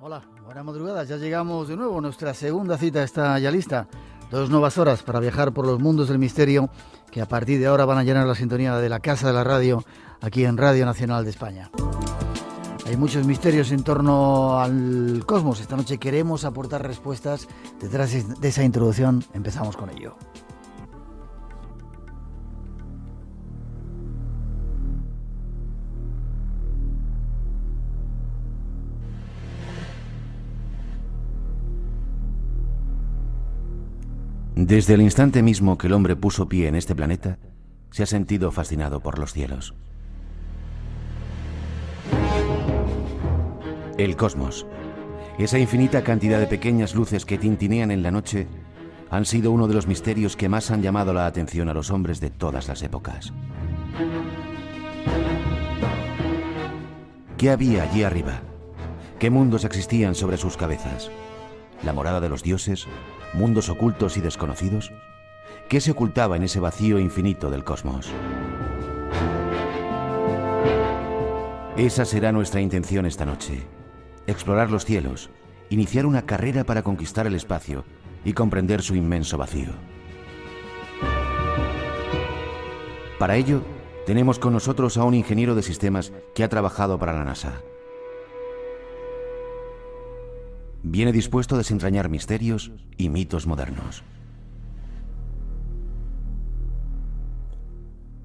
Hola, buenas madrugadas. Ya llegamos de nuevo. Nuestra segunda cita está ya lista. 2 nuevas horas para viajar por los mundos del misterio que a partir de ahora van a llenar la sintonía de la Casa de la Radio aquí en Radio Nacional de España. Hay muchos misterios en torno al cosmos. Esta noche queremos aportar respuestas. Detrás de esa introducción empezamos con ello. Desde el instante mismo que el hombre puso pie en este planeta, se ha sentido fascinado por los cielos. El cosmos, esa infinita cantidad de pequeñas luces que tintinean en la noche, han sido uno de los misterios que más han llamado la atención a los hombres de todas las épocas. ¿Qué había allí arriba? ¿Qué mundos existían sobre sus cabezas? ¿La morada de los dioses? ¿Mundos ocultos y desconocidos? ¿Qué se ocultaba en ese vacío infinito del cosmos? Esa será nuestra intención esta noche. Explorar los cielos, iniciar una carrera para conquistar el espacio y comprender su inmenso vacío. Para ello, tenemos con nosotros a un ingeniero de sistemas que ha trabajado para la NASA. Viene dispuesto a desentrañar misterios y mitos modernos.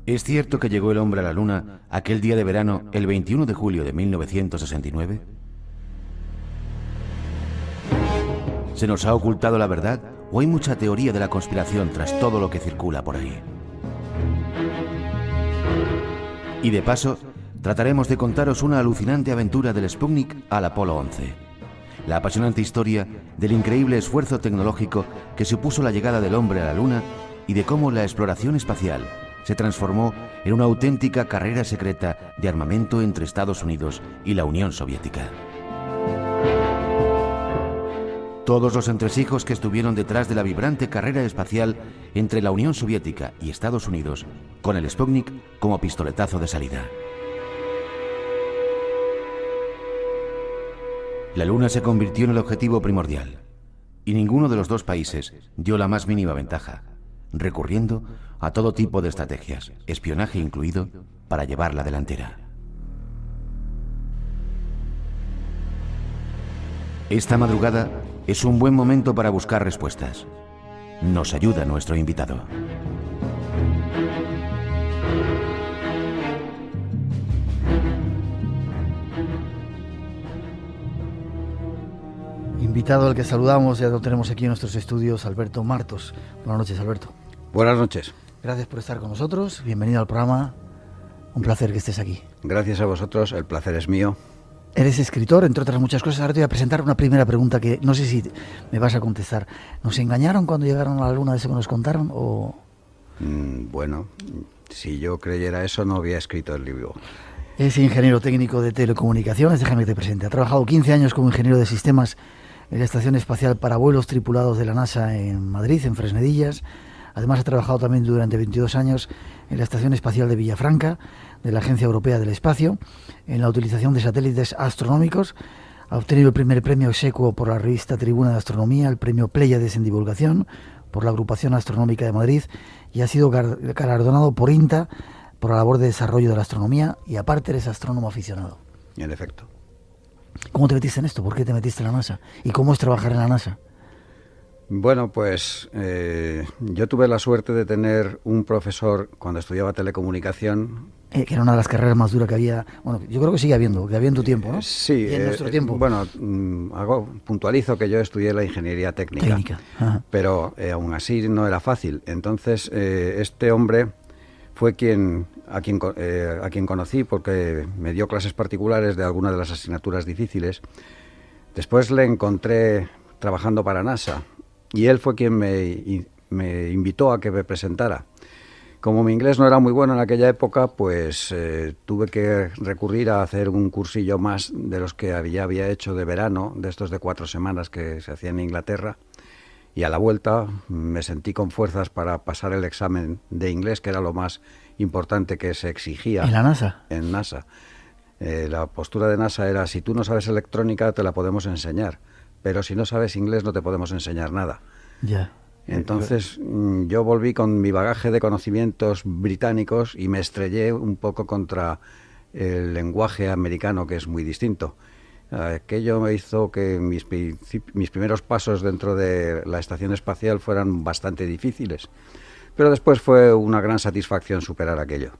¿Es cierto que llegó el hombre a la Luna aquel día de verano, el 21 de julio de 1969? ¿Se nos ha ocultado la verdad o hay mucha teoría de la conspiración tras todo lo que circula por ahí? Y de paso, trataremos de contaros una alucinante aventura del Sputnik al Apolo 11. La apasionante historia del increíble esfuerzo tecnológico que supuso la llegada del hombre a la Luna y de cómo la exploración espacial se transformó en una auténtica carrera secreta de armamento entre Estados Unidos y la Unión Soviética. Todos los entresijos que estuvieron detrás de la vibrante carrera espacial entre la Unión Soviética y Estados Unidos, con el Sputnik como pistoletazo de salida. La Luna se convirtió en el objetivo primordial, y ninguno de los dos países dio la más mínima ventaja, recurriendo a todo tipo de estrategias, espionaje incluido, para llevar la delantera. Esta madrugada es un buen momento para buscar respuestas. Nos ayuda nuestro invitado. Invitado al que saludamos, ya lo tenemos aquí en nuestros estudios, Alberto Martos. Buenas noches, Alberto. Buenas noches. Gracias por estar con nosotros, bienvenido al programa, un placer que estés aquí. Gracias a vosotros, el placer es mío. Eres escritor, entre otras muchas cosas. Ahora te voy a presentar una primera pregunta que no sé si me vas a contestar. ¿Nos engañaron cuando llegaron a la Luna de eso que nos contaron o...? Bueno, si yo creyera eso no había escrito el libro. Es ingeniero técnico de telecomunicaciones, déjame que te presente. Ha trabajado 15 años como ingeniero de sistemas en la Estación Espacial para Vuelos Tripulados de la NASA en Madrid, en Fresnedillas. Además ha trabajado también durante 22 años en la Estación Espacial de Villafranca, de la Agencia Europea del Espacio, en la utilización de satélites astronómicos. Ha obtenido el primer premio exequo por la revista Tribuna de Astronomía, el premio Pléyades en Divulgación por la Agrupación Astronómica de Madrid y ha sido galardonado por INTA por la labor de desarrollo de la astronomía y aparte eres astrónomo aficionado. En efecto. ¿Cómo te metiste en esto? ¿Por qué te metiste en la NASA? ¿Y cómo es trabajar en la NASA? Bueno, pues yo tuve la suerte de tener un profesor cuando estudiaba telecomunicación. Que era una de las carreras más duras que había, bueno, yo creo que sigue habiendo, que había en tu tiempo, ¿no? Sí. Y en nuestro tiempo. Bueno, puntualizo que yo estudié la ingeniería técnica. Ajá. Pero aún así no era fácil. Entonces, este hombre fue a quien conocí porque me dio clases particulares de algunas de las asignaturas difíciles. Después le encontré trabajando para NASA y él fue quien me invitó a que me presentara. Como mi inglés no era muy bueno en aquella época, pues tuve que recurrir a hacer un cursillo más de los que había hecho de verano, de estos de 4 semanas que se hacía en Inglaterra. Y a la vuelta me sentí con fuerzas para pasar el examen de inglés, que era lo más importante que se exigía. ¿En la NASA? En NASA. La postura de NASA era: si tú no sabes electrónica te la podemos enseñar, pero si no sabes inglés no te podemos enseñar nada. Ya. Entonces yo volví con mi bagaje de conocimientos británicos y me estrellé un poco contra el lenguaje americano, que es muy distinto. Aquello me hizo que mis primeros pasos dentro de la estación espacial fueran bastante difíciles, pero después fue una gran satisfacción superar aquello.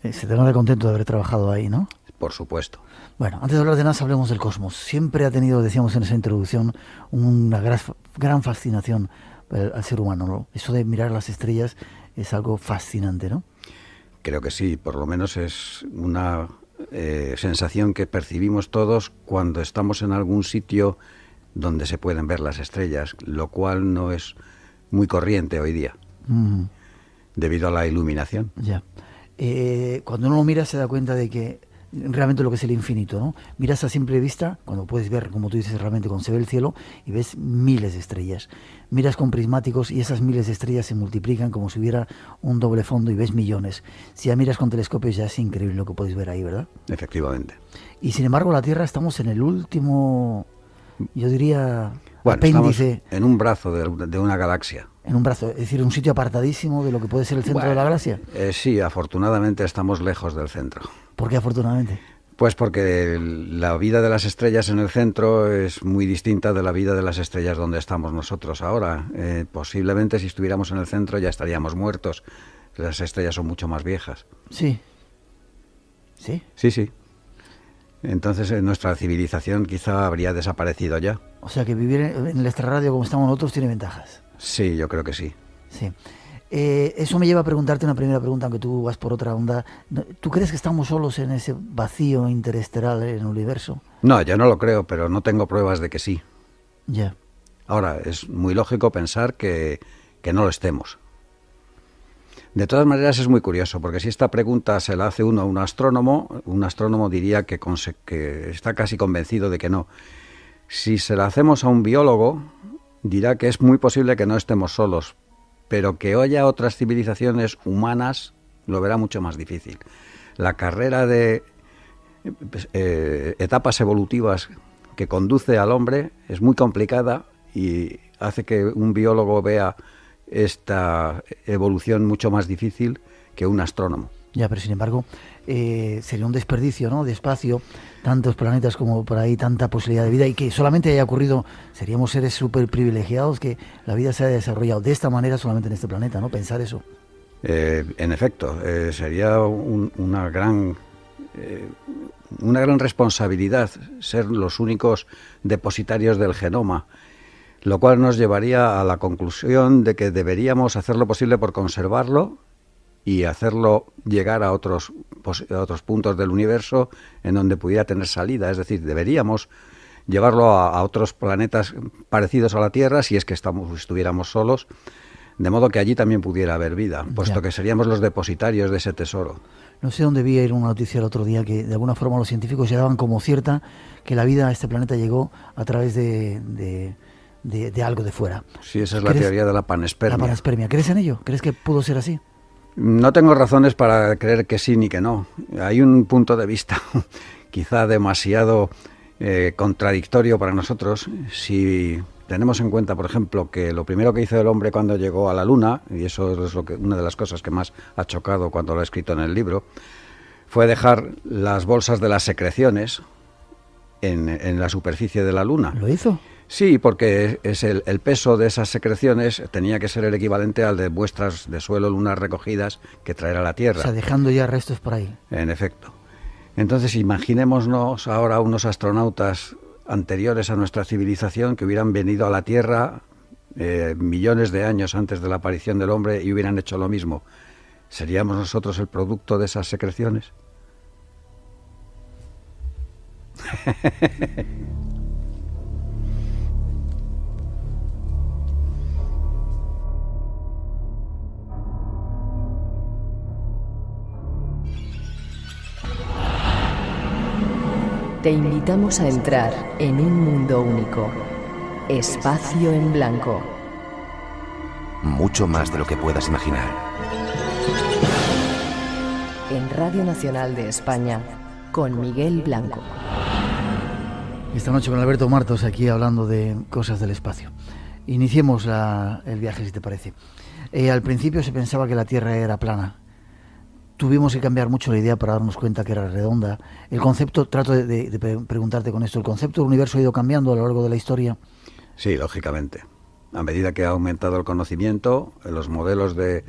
Se te nota contento de haber trabajado ahí, ¿no? Por supuesto. Bueno, antes de hablar de NASA, hablemos del cosmos. Siempre ha tenido, decíamos en esa introducción, una gran fascinación al ser humano, ¿no? Eso de mirar las estrellas es algo fascinante, ¿no? Creo que sí, por lo menos es una sensación que percibimos todos cuando estamos en algún sitio donde se pueden ver las estrellas, lo cual no es muy corriente hoy día, debido a la iluminación. Ya. Cuando uno lo mira se da cuenta de que realmente lo que es el infinito, ¿no? Miras a simple vista, cuando puedes ver, como tú dices, realmente cuando se ve el cielo y ves miles de estrellas. Miras con prismáticos y esas miles de estrellas se multiplican como si hubiera un doble fondo y ves millones. Si ya miras con telescopios ya es increíble lo que puedes ver ahí, ¿verdad? Efectivamente. Y sin embargo la Tierra estamos en el último, yo diría, bueno, apéndice. Estamos en un brazo de una galaxia. En un brazo, es decir, un sitio apartadísimo de lo que puede ser el centro de la galaxia. Sí, afortunadamente estamos lejos del centro. ¿Por qué afortunadamente? Pues porque la vida de las estrellas en el centro es muy distinta de la vida de las estrellas donde estamos nosotros ahora. Posiblemente si estuviéramos en el centro ya estaríamos muertos. Las estrellas son mucho más viejas. Sí. ¿Sí? Sí, sí. Entonces nuestra civilización quizá habría desaparecido ya. O sea que vivir en el extrarradio como estamos nosotros tiene ventajas. Sí, yo creo que sí. Sí. Eso me lleva a preguntarte una primera pregunta, aunque tú vas por otra onda. ¿Tú crees que estamos solos en ese vacío interestelar en el universo? No, yo no lo creo, pero no tengo pruebas de que sí. Ya. Ahora, es muy lógico pensar que no lo estemos. De todas maneras es muy curioso, porque si esta pregunta se la hace uno a un astrónomo diría que está casi convencido de que no. Si se la hacemos a un biólogo, dirá que es muy posible que no estemos solos, pero que haya otras civilizaciones humanas lo verá mucho más difícil. La carrera de etapas evolutivas que conduce al hombre es muy complicada y hace que un biólogo vea esta evolución mucho más difícil que un astrónomo. Ya, pero sin embargo, sería un desperdicio, ¿no?, de espacio, tantos planetas como por ahí, tanta posibilidad de vida, y que solamente haya ocurrido, seríamos seres súper privilegiados, que la vida se haya desarrollado de esta manera solamente en este planeta, ¿no? Pensar eso. En efecto, sería una gran responsabilidad ser los únicos depositarios del genoma, lo cual nos llevaría a la conclusión de que deberíamos hacer lo posible por conservarlo y hacerlo llegar a otros puntos del universo en donde pudiera tener salida. Es decir, deberíamos llevarlo a otros planetas parecidos a la Tierra, si es que estuviéramos solos, de modo que allí también pudiera haber vida, puesto que seríamos los depositarios de ese tesoro. No sé dónde vi una noticia el otro día que de alguna forma los científicos ya daban como cierta que la vida a este planeta llegó a través de algo de fuera. Sí, esa es la teoría de la panspermia. La panspermia. ¿Crees en ello? ¿Crees que pudo ser así? No tengo razones para creer que sí ni que no. Hay un punto de vista quizá demasiado contradictorio para nosotros. Si tenemos en cuenta, por ejemplo, que lo primero que hizo el hombre cuando llegó a la Luna, y eso es una de las cosas que más ha chocado cuando lo he escrito en el libro, fue dejar las bolsas de las secreciones en la superficie de la Luna. ¿Lo hizo? Sí, porque el peso de esas secreciones tenía que ser el equivalente al de muestras de suelo lunar recogidas que traer a la Tierra. O sea, dejando ya restos por ahí. En efecto. Entonces, imaginémonos ahora unos astronautas anteriores a nuestra civilización que hubieran venido a la Tierra millones de años antes de la aparición del hombre y hubieran hecho lo mismo. ¿Seríamos nosotros el producto de esas secreciones? Te invitamos a entrar en un mundo único. Espacio en blanco. Mucho más de lo que puedas imaginar. En Radio Nacional de España, con Miguel Blanco. Esta noche con Alberto Martos aquí hablando de cosas del espacio. Iniciemos el viaje, si te parece. Al principio se pensaba que la Tierra era plana. Tuvimos que cambiar mucho la idea para darnos cuenta que era redonda. El concepto, trato de preguntarte con esto, ¿el concepto del universo ha ido cambiando a lo largo de la historia? Sí, lógicamente. A medida que ha aumentado el conocimiento, los modelos de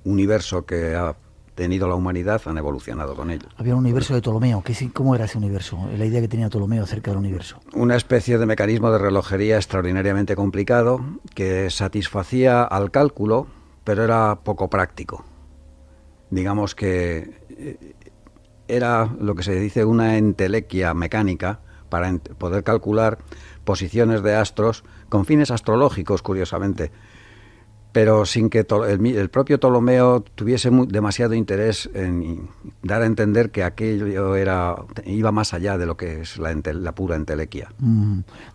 universo que ha tenido la humanidad han evolucionado con ello. Había un universo de Ptolomeo. ¿Cómo era ese universo? La idea que tenía Ptolomeo acerca del universo. Una especie de mecanismo de relojería extraordinariamente complicado que satisfacía al cálculo, pero era poco práctico. Digamos que era lo que se dice una entelequia mecánica para poder calcular posiciones de astros con fines astrológicos, curiosamente, pero sin que el propio Ptolomeo tuviese demasiado interés en dar a entender que aquello iba más allá de lo que es la pura entelequia.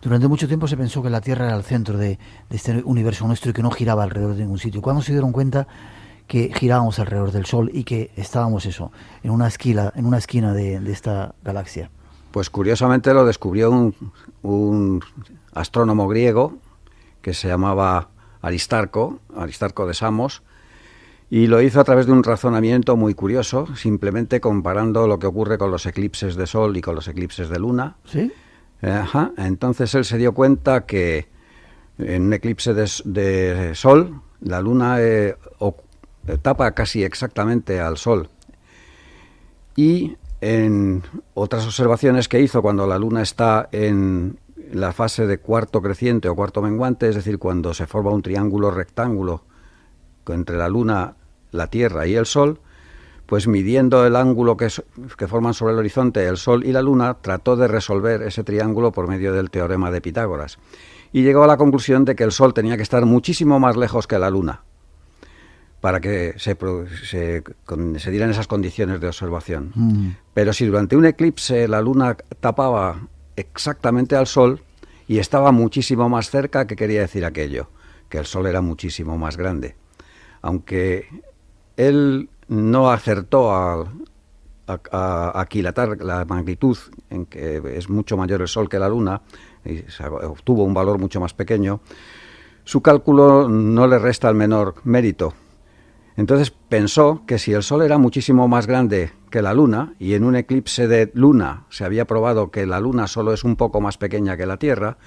Durante mucho tiempo se pensó que la Tierra era el centro de este universo nuestro y que no giraba alrededor de ningún sitio. ¿Cuándo se dieron cuenta que girábamos alrededor del Sol y que estábamos en una esquina de esta galaxia? Pues curiosamente lo descubrió un astrónomo griego que se llamaba Aristarco de Samos, y lo hizo a través de un razonamiento muy curioso, simplemente comparando lo que ocurre con los eclipses de Sol y con los eclipses de Luna. ¿Sí? Entonces él se dio cuenta que en un eclipse de Sol, la Luna tapa casi exactamente al Sol. Y en otras observaciones que hizo cuando la Luna está en la fase de cuarto creciente o cuarto menguante, es decir, cuando se forma un triángulo rectángulo entre la Luna, la Tierra y el Sol, pues midiendo el ángulo que forman sobre el horizonte el Sol y la Luna, trató de resolver ese triángulo por medio del teorema de Pitágoras. Y llegó a la conclusión de que el Sol tenía que estar muchísimo más lejos que la Luna para que se dieran esas condiciones de observación. Pero si durante un eclipse la Luna tapaba exactamente al Sol y estaba muchísimo más cerca, ¿qué quería decir aquello? Que el Sol era muchísimo más grande. Aunque él no acertó a aquilatar la magnitud en que es mucho mayor el Sol que la Luna, y obtuvo un valor mucho más pequeño, su cálculo no le resta el menor mérito. Entonces pensó que si el Sol era muchísimo más grande que la Luna, y en un eclipse de Luna se había probado que la Luna solo es un poco más pequeña que la Tierra,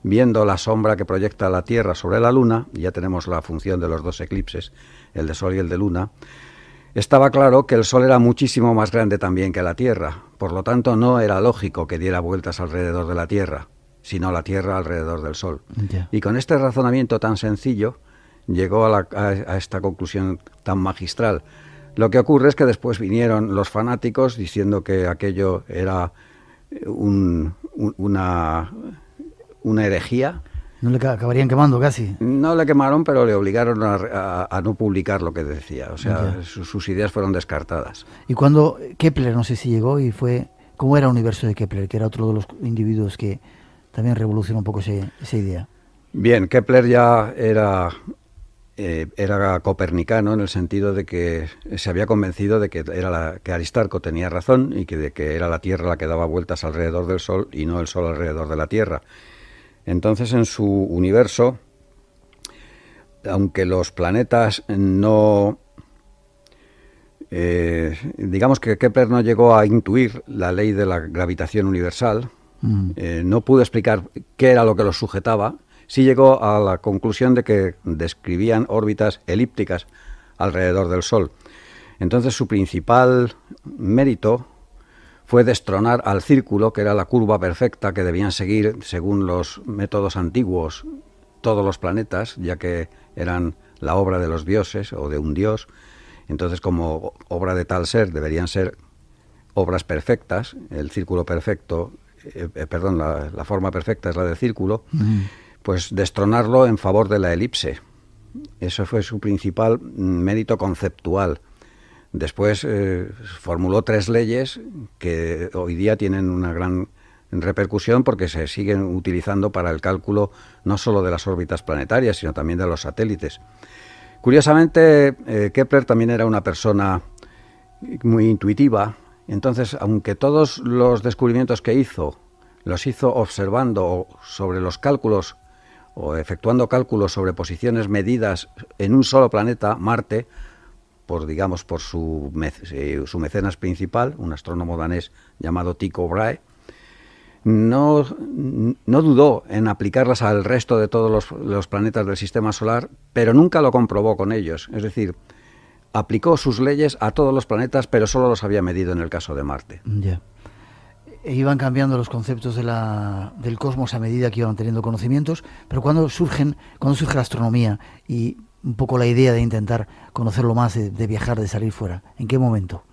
viendo la sombra que proyecta la Tierra sobre la Luna, y ya tenemos la función de los dos eclipses, el de Sol y el de Luna, estaba claro que el Sol era muchísimo más grande también que la Tierra. Por lo tanto, no era lógico que diera vueltas alrededor de la Tierra, sino la Tierra alrededor del Sol. Yeah. Y con este razonamiento tan sencillo, llegó a esta conclusión tan magistral. Lo que ocurre es que después vinieron los fanáticos diciendo que aquello era una herejía. ¿No le acabarían quemando casi? No le quemaron, pero le obligaron a no publicar lo que decía. O sea, sus ideas fueron descartadas. Y cuando Kepler, no sé si llegó y fue... ¿Cómo era el universo de Kepler? Que era otro de los individuos que también revolucionó un poco esa idea. Bien, Kepler ya era copernicano en el sentido de que se había convencido de que que Aristarco tenía razón y de que era la Tierra la que daba vueltas alrededor del Sol y no el Sol alrededor de la Tierra. Entonces, en su universo, aunque los planetas no... digamos que Kepler no llegó a intuir la ley de la gravitación universal, no pudo explicar qué era lo que los sujetaba. Sí llegó a la conclusión de que describían órbitas elípticas alrededor del Sol. Entonces su principal mérito fue destronar al círculo, que era la curva perfecta que debían seguir, según los métodos antiguos, todos los planetas, ya que eran la obra de los dioses o de un dios. Entonces, como obra de tal ser, deberían ser obras perfectas. El círculo perfecto, la forma perfecta es la del círculo. Pues destronarlo en favor de la elipse. Eso fue su principal mérito conceptual. Después formuló 3 leyes que hoy día tienen una gran repercusión porque se siguen utilizando para el cálculo no solo de las órbitas planetarias, sino también de los satélites. Curiosamente, Kepler también era una persona muy intuitiva Entonces, aunque todos los descubrimientos que hizo los hizo observando sobre los cálculos o efectuando cálculos sobre posiciones medidas en un solo planeta, Marte, por su mecenas principal, un astrónomo danés llamado Tycho Brahe, no dudó en aplicarlas al resto de todos los planetas del Sistema Solar, pero nunca lo comprobó con ellos. Es decir, aplicó sus leyes a todos los planetas, pero solo los había medido en el caso de Marte. Ya. Iban cambiando los conceptos del cosmos a medida que iban teniendo conocimientos, pero cuando surge la astronomía y un poco la idea de intentar conocerlo más, de viajar, de salir fuera, ¿en qué momento?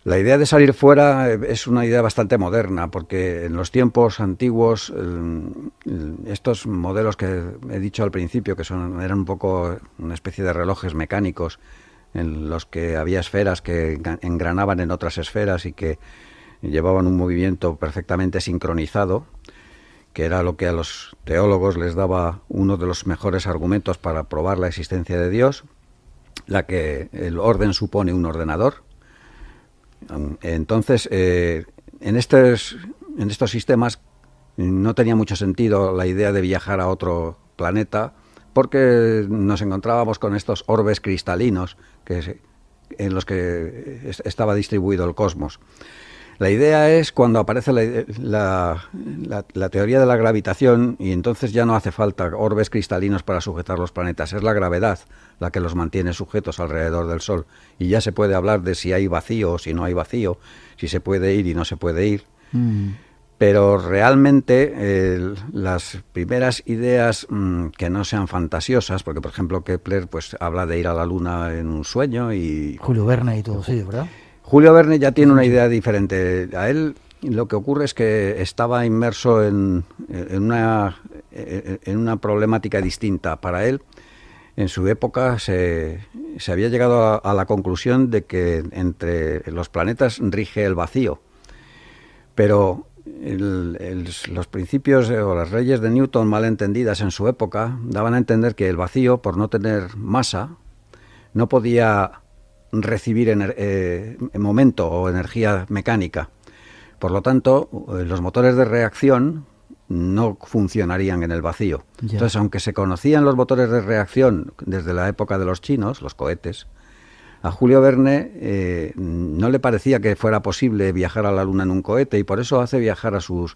La idea de salir fuera es una idea bastante moderna, porque en los tiempos antiguos estos modelos que he dicho al principio, que eran un poco una especie de relojes mecánicos en los que había esferas que engranaban en otras esferas y que llevaban un movimiento perfectamente sincronizado, que era lo que a los teólogos les daba uno de los mejores argumentos para probar la existencia de Dios, la que el orden supone un ordenador. Entonces, en estos sistemas no tenía mucho sentido la idea de viajar a otro planeta, porque nos encontrábamos con estos orbes cristalinos en los que estaba distribuido el cosmos. La idea es cuando aparece la teoría de la gravitación, y entonces ya no hace falta orbes cristalinos para sujetar los planetas, es la gravedad la que los mantiene sujetos alrededor del Sol, y ya se puede hablar de si hay vacío o si no hay vacío, si se puede ir y no se puede ir. Pero realmente las primeras ideas que no sean fantasiosas, porque por ejemplo Kepler pues habla de ir a la Luna en un sueño, y Julio Verne y todos ellos, ¿verdad? Julio Verne ya tiene una idea diferente. A él lo que ocurre es que estaba inmerso en una problemática distinta. Para él, en su época, se había llegado a la conclusión de que entre los planetas rige el vacío. Pero los principios o las leyes de Newton, mal entendidas en su época, daban a entender que el vacío, por no tener masa, no podía recibir momento o energía mecánica. Por lo tanto, los motores de reacción no funcionarían en el vacío. Ya. Entonces, aunque se conocían los motores de reacción desde la época de los chinos, los cohetes, a Julio Verne no le parecía que fuera posible viajar a la Luna en un cohete, y por eso hace viajar a sus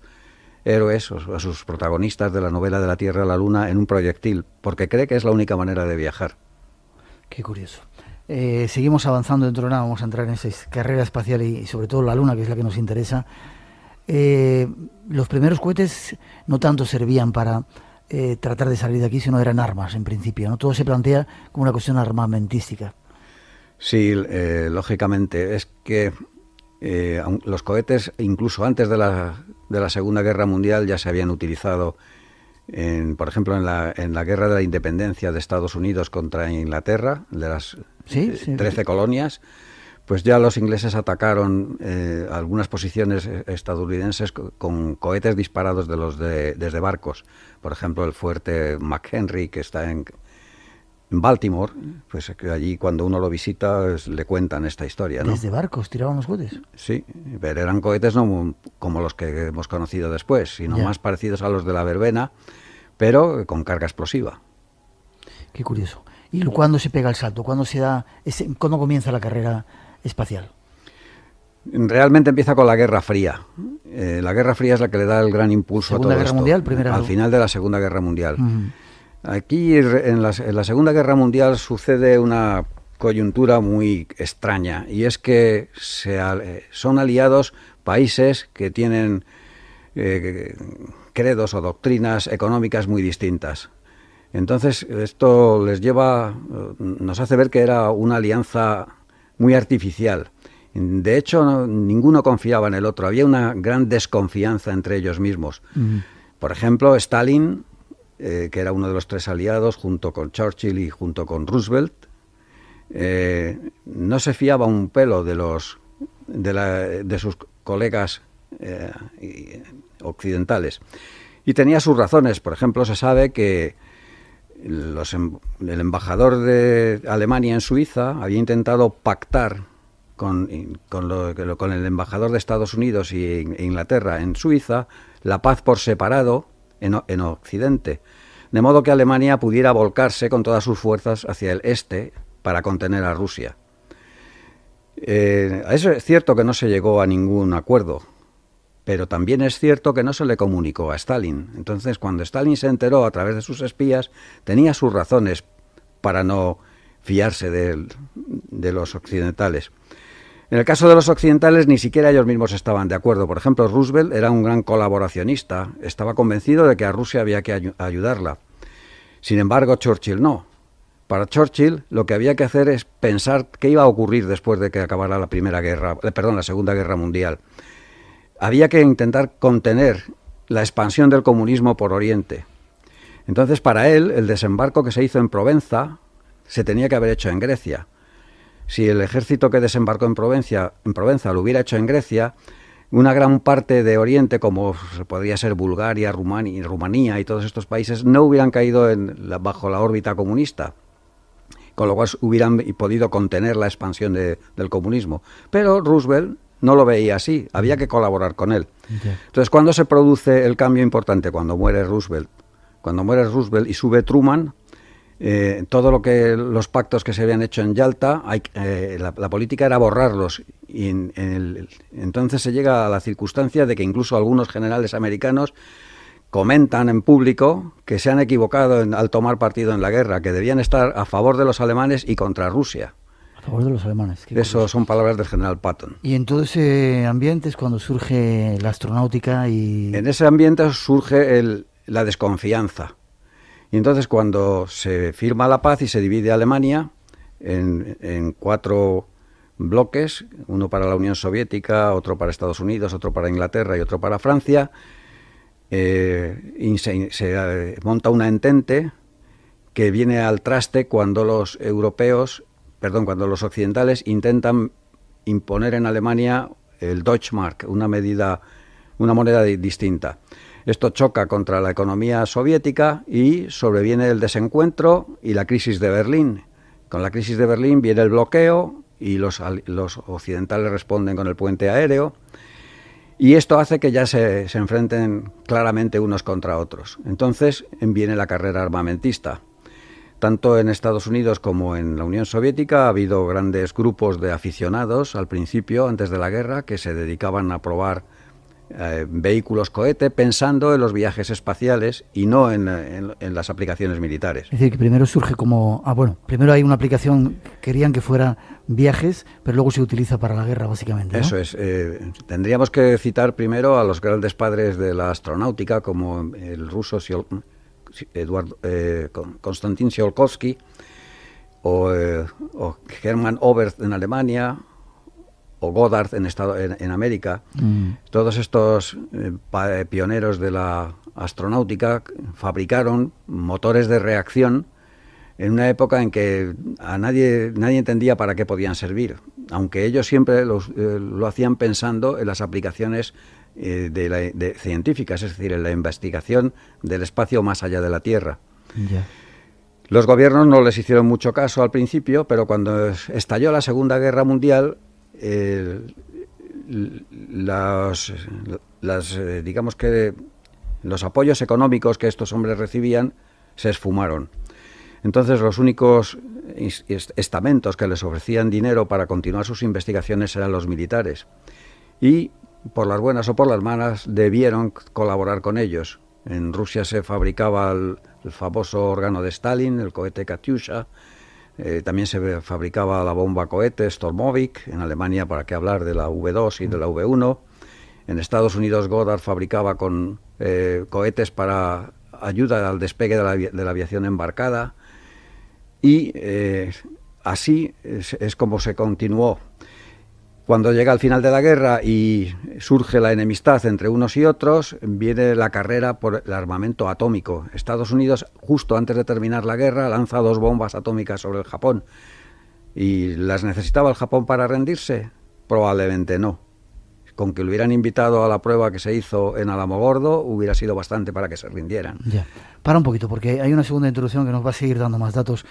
héroes, a sus protagonistas de la novela de la Tierra a la Luna, en un proyectil, porque cree que es la única manera de viajar. Qué curioso. Seguimos avanzando dentro de nada, vamos a entrar en esa carrera espacial y sobre todo la Luna, que es la que nos interesa. Los primeros cohetes no tanto servían para tratar de salir de aquí, sino eran armas en principio, ¿no? Todo se plantea como una cuestión armamentística. Sí, lógicamente. Es que los cohetes, incluso antes de la Segunda Guerra Mundial, ya se habían utilizado. Por ejemplo, en la Guerra de la Independencia de Estados Unidos contra Inglaterra, de las 13 colonias, pues ya los ingleses atacaron algunas posiciones estadounidenses con cohetes disparados desde barcos. Por ejemplo, el fuerte McHenry, que está en Baltimore, pues que allí cuando uno lo visita le cuentan esta historia, ¿no? ¿Desde barcos tiraban los cohetes? Sí, pero eran cohetes no como los que hemos conocido después, sino más parecidos a los de la verbena, pero con carga explosiva. Qué curioso. ¿Y cuándo se pega el salto? ¿Cuándo comienza la carrera espacial? Realmente empieza con la Guerra Fría. La Guerra Fría es la que le da el gran impulso a todo esto. ¿Segunda Guerra Mundial? Al final de la Segunda Guerra Mundial. Aquí, en la Segunda Guerra Mundial, sucede una coyuntura muy extraña, y es que son aliados países que tienen credos o doctrinas económicas muy distintas. Entonces, esto nos hace ver que era una alianza muy artificial. De hecho, ninguno confiaba en el otro. Había una gran desconfianza entre ellos mismos. Por ejemplo, Stalin, que era uno de los tres aliados, junto con Churchill y junto con Roosevelt, no se fiaba un pelo de sus colegas occidentales. Y tenía sus razones. Por ejemplo, se sabe que el embajador de Alemania en Suiza había intentado pactar con el embajador de Estados Unidos e Inglaterra en Suiza la paz por separado en Occidente, de modo que Alemania pudiera volcarse con todas sus fuerzas hacia el este para contener a Rusia. Eso es cierto que no se llegó a ningún acuerdo, pero también es cierto que no se le comunicó a Stalin. Entonces, cuando Stalin se enteró a través de sus espías, tenía sus razones para no fiarse de los occidentales. En el caso de los occidentales, ni siquiera ellos mismos estaban de acuerdo. Por ejemplo, Roosevelt era un gran colaboracionista, estaba convencido de que a Rusia había que ayudarla. Sin embargo, Churchill no. Para Churchill, lo que había que hacer es pensar qué iba a ocurrir después de que acabara la Segunda Guerra Mundial. Había que intentar contener la expansión del comunismo por Oriente. Entonces, para él, el desembarco que se hizo en Provenza se tenía que haber hecho en Grecia. Si el ejército que desembarcó en Provenza lo hubiera hecho en Grecia, una gran parte de Oriente, como podría ser Bulgaria, Rumanía y todos estos países, no hubieran caído bajo la órbita comunista, con lo cual hubieran podido contener la expansión del comunismo. Pero Roosevelt no lo veía así, había que colaborar con él. Okay. Entonces, ¿cuándo se produce el cambio importante? Cuando muere Roosevelt. Cuando muere Roosevelt y sube Truman, los pactos que se habían hecho en Yalta, la política era borrarlos. Y entonces se llega a la circunstancia de que incluso algunos generales americanos comentan en público que se han equivocado al tomar partido en la guerra, que debían estar a favor de los alemanes y contra Rusia. A favor de los alemanes. Eso son palabras del general Patton. Y en todo ese ambiente es cuando surge la astronáutica y... En ese ambiente surge la desconfianza. Y entonces cuando se firma la paz y se divide Alemania en 4 bloques, uno para la Unión Soviética, otro para Estados Unidos, otro para Inglaterra y otro para Francia, y se monta una entente que viene al traste cuando los occidentales intentan imponer en Alemania el Deutschmark, una moneda distinta. Esto choca contra la economía soviética y sobreviene el desencuentro y la crisis de Berlín. Con la crisis de Berlín viene el bloqueo y los occidentales responden con el puente aéreo. Y esto hace que ya se enfrenten claramente unos contra otros. Entonces viene la carrera armamentista. Tanto en Estados Unidos como en la Unión Soviética ha habido grandes grupos de aficionados al principio, antes de la guerra, que se dedicaban a probar vehículos cohete pensando en los viajes espaciales y no en las aplicaciones militares. Es decir, que primero surge primero hay una aplicación, querían que fuera viajes, pero luego se utiliza para la guerra, básicamente, ¿no? Eso es. Tendríamos que citar primero a los grandes padres de la astronáutica, como el ruso Konstantin Tsiolkovsky o Hermann Oberth en Alemania, o Goddard en América. Todos estos pioneros de la astronáutica fabricaron motores de reacción en una época en que nadie entendía para qué podían servir, aunque ellos siempre lo hacían pensando en las aplicaciones científicas, es decir, en la investigación del espacio más allá de la Tierra. Yeah. Los gobiernos no les hicieron mucho caso al principio, pero cuando estalló la Segunda Guerra Mundial, digamos que los apoyos económicos que estos hombres recibían se esfumaron. Entonces los únicos estamentos que les ofrecían dinero para continuar sus investigaciones eran los militares. Y por las buenas o por las malas debieron colaborar con ellos. En Rusia se fabricaba el famoso órgano de Stalin, el cohete Katyusha. También se fabricaba la bomba cohete Stormovik. En Alemania, para qué hablar de la V2 y de la V1. En Estados Unidos Goddard fabricaba con cohetes para ayuda al despegue de la aviación embarcada. Y así es como se continuó. Cuando llega al final de la guerra y surge la enemistad entre unos y otros, viene la carrera por el armamento atómico. Estados Unidos, justo antes de terminar la guerra, lanza 2 bombas atómicas sobre el Japón. ¿Y las necesitaba el Japón para rendirse? Probablemente no. con que lo hubieran invitado a la prueba que se hizo en Alamogordo hubiera sido bastante para que se rindieran. Ya. Para un poquito, porque hay una segunda introducción que nos va a seguir dando más datos.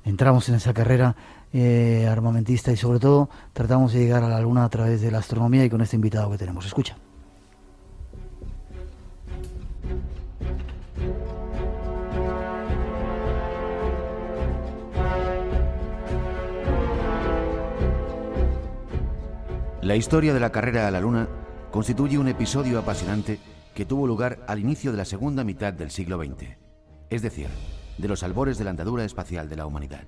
Entramos en esa carrera armamentista y sobre todo tratamos de llegar a la Luna a través de la astronomía y con este invitado que tenemos. Escucha. La historia de la carrera a la Luna constituye un episodio apasionante que tuvo lugar al inicio de la segunda mitad del siglo XX, es decir, de los albores de la andadura espacial de la humanidad.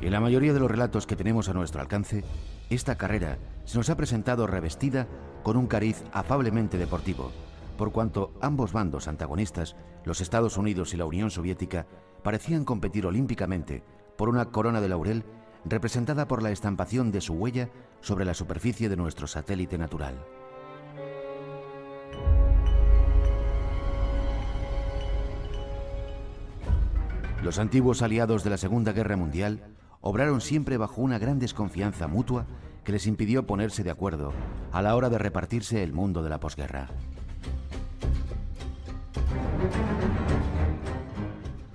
En la mayoría de los relatos que tenemos a nuestro alcance, esta carrera se nos ha presentado revestida con un cariz afablemente deportivo, por cuanto ambos bandos antagonistas, los Estados Unidos y la Unión Soviética, parecían competir olímpicamente por una corona de laurel representada por la estampación de su huella sobre la superficie de nuestro satélite natural. Los antiguos aliados de la Segunda Guerra Mundial obraron siempre bajo una gran desconfianza mutua que les impidió ponerse de acuerdo a la hora de repartirse el mundo de la posguerra.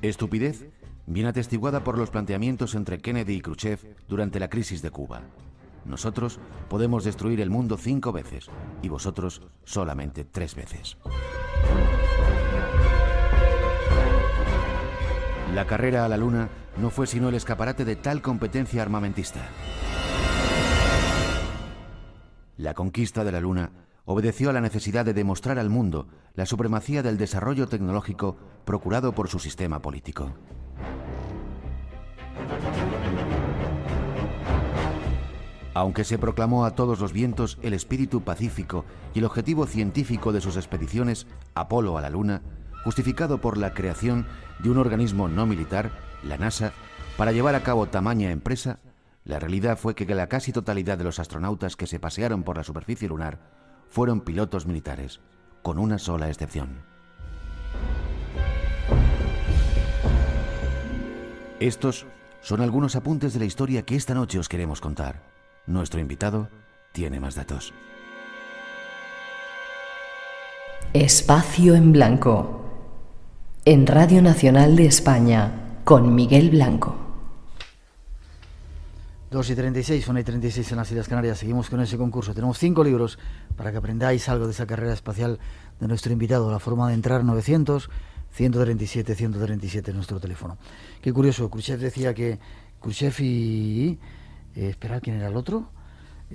Estupidez bien atestiguada por los planteamientos entre Kennedy y Khrushchev durante la crisis de Cuba. Nosotros podemos destruir el mundo 5 veces y vosotros solamente 3 veces. La carrera a la Luna no fue sino el escaparate de tal competencia armamentista. La conquista de la Luna obedeció a la necesidad de demostrar al mundo la supremacía del desarrollo tecnológico procurado por su sistema político. Aunque se proclamó a todos los vientos el espíritu pacífico y el objetivo científico de sus expediciones Apolo a la Luna, justificado por la creación de un organismo no militar, la NASA, para llevar a cabo tamaña empresa, la realidad fue que la casi totalidad de los astronautas que se pasearon por la superficie lunar fueron pilotos militares, con una sola excepción. Estos son algunos apuntes de la historia que esta noche os queremos contar. Nuestro invitado tiene más datos. Espacio en Blanco. En Radio Nacional de España, con Miguel Blanco. 2:36, 1:36 en las Islas Canarias. Seguimos con ese concurso. Tenemos 5 libros para que aprendáis algo de esa carrera espacial de nuestro invitado. La forma de entrar, 900-137-137, nuestro teléfono. Qué curioso, Khrushchev decía que Khrushchev y... esperad, ¿quién era el otro?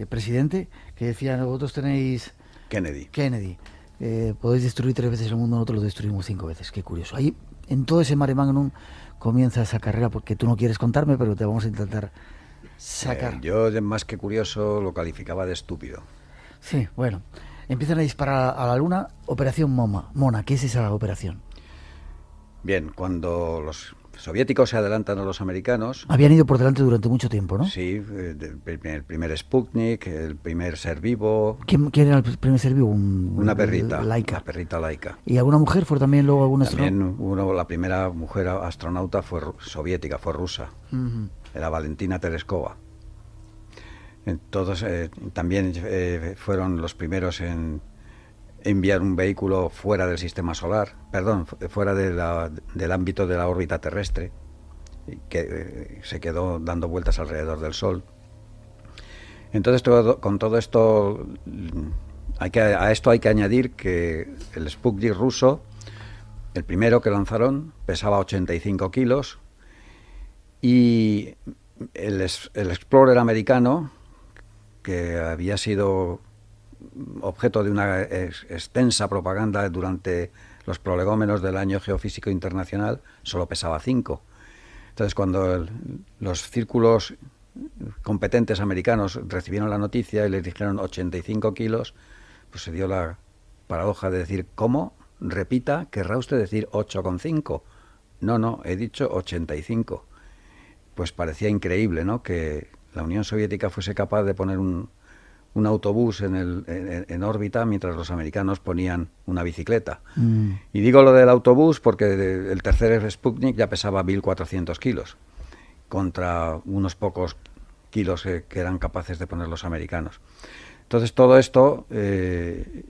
Presidente, que decía, vosotros tenéis... Kennedy. Podéis destruir 3 veces el mundo, nosotros lo destruimos 5 veces. Qué curioso. Ahí, en todo ese mare magnum, comienza esa carrera, porque tú no quieres contarme, pero te vamos a intentar sacar. Yo, más que curioso, lo calificaba de estúpido. Sí, bueno. Empiezan a disparar a la Luna. Operación Mona. ¿Qué es esa operación? Bien, cuando los soviéticos se adelantan a los americanos... Habían ido por delante durante mucho tiempo, ¿no? Sí, el primer Sputnik, el primer ser vivo... ¿Quién era el primer ser vivo? Una perrita. Laica. Una perrita laica. ¿Y alguna mujer? ¿Fue también luego alguna astronauta? También la primera mujer astronauta fue soviética, fue rusa. Era Valentina Tereskova. Entonces, también fueron los primeros en enviar un vehículo fuera del sistema solar, fuera del ámbito de la órbita terrestre, que se quedó dando vueltas alrededor del Sol. Entonces, con todo esto, a esto hay que añadir que el Sputnik ruso, el primero que lanzaron, pesaba 85 kilos, y el Explorer americano, que había sido objeto de una extensa propaganda durante los prolegómenos del Año Geofísico Internacional, solo pesaba 5. Entonces, cuando los círculos competentes americanos recibieron la noticia y les dijeron 85 kilos, pues se dio la paradoja de decir, ¿cómo? Repita, ¿querrá usted decir 8,5? No, he dicho 85. Pues parecía increíble, ¿no?, que la Unión Soviética fuese capaz de poner un autobús en órbita mientras los americanos ponían una bicicleta. Y digo lo del autobús porque el tercer Sputnik ya pesaba 1.400 kilos contra unos pocos kilos que eran capaces de poner los americanos. Entonces todo esto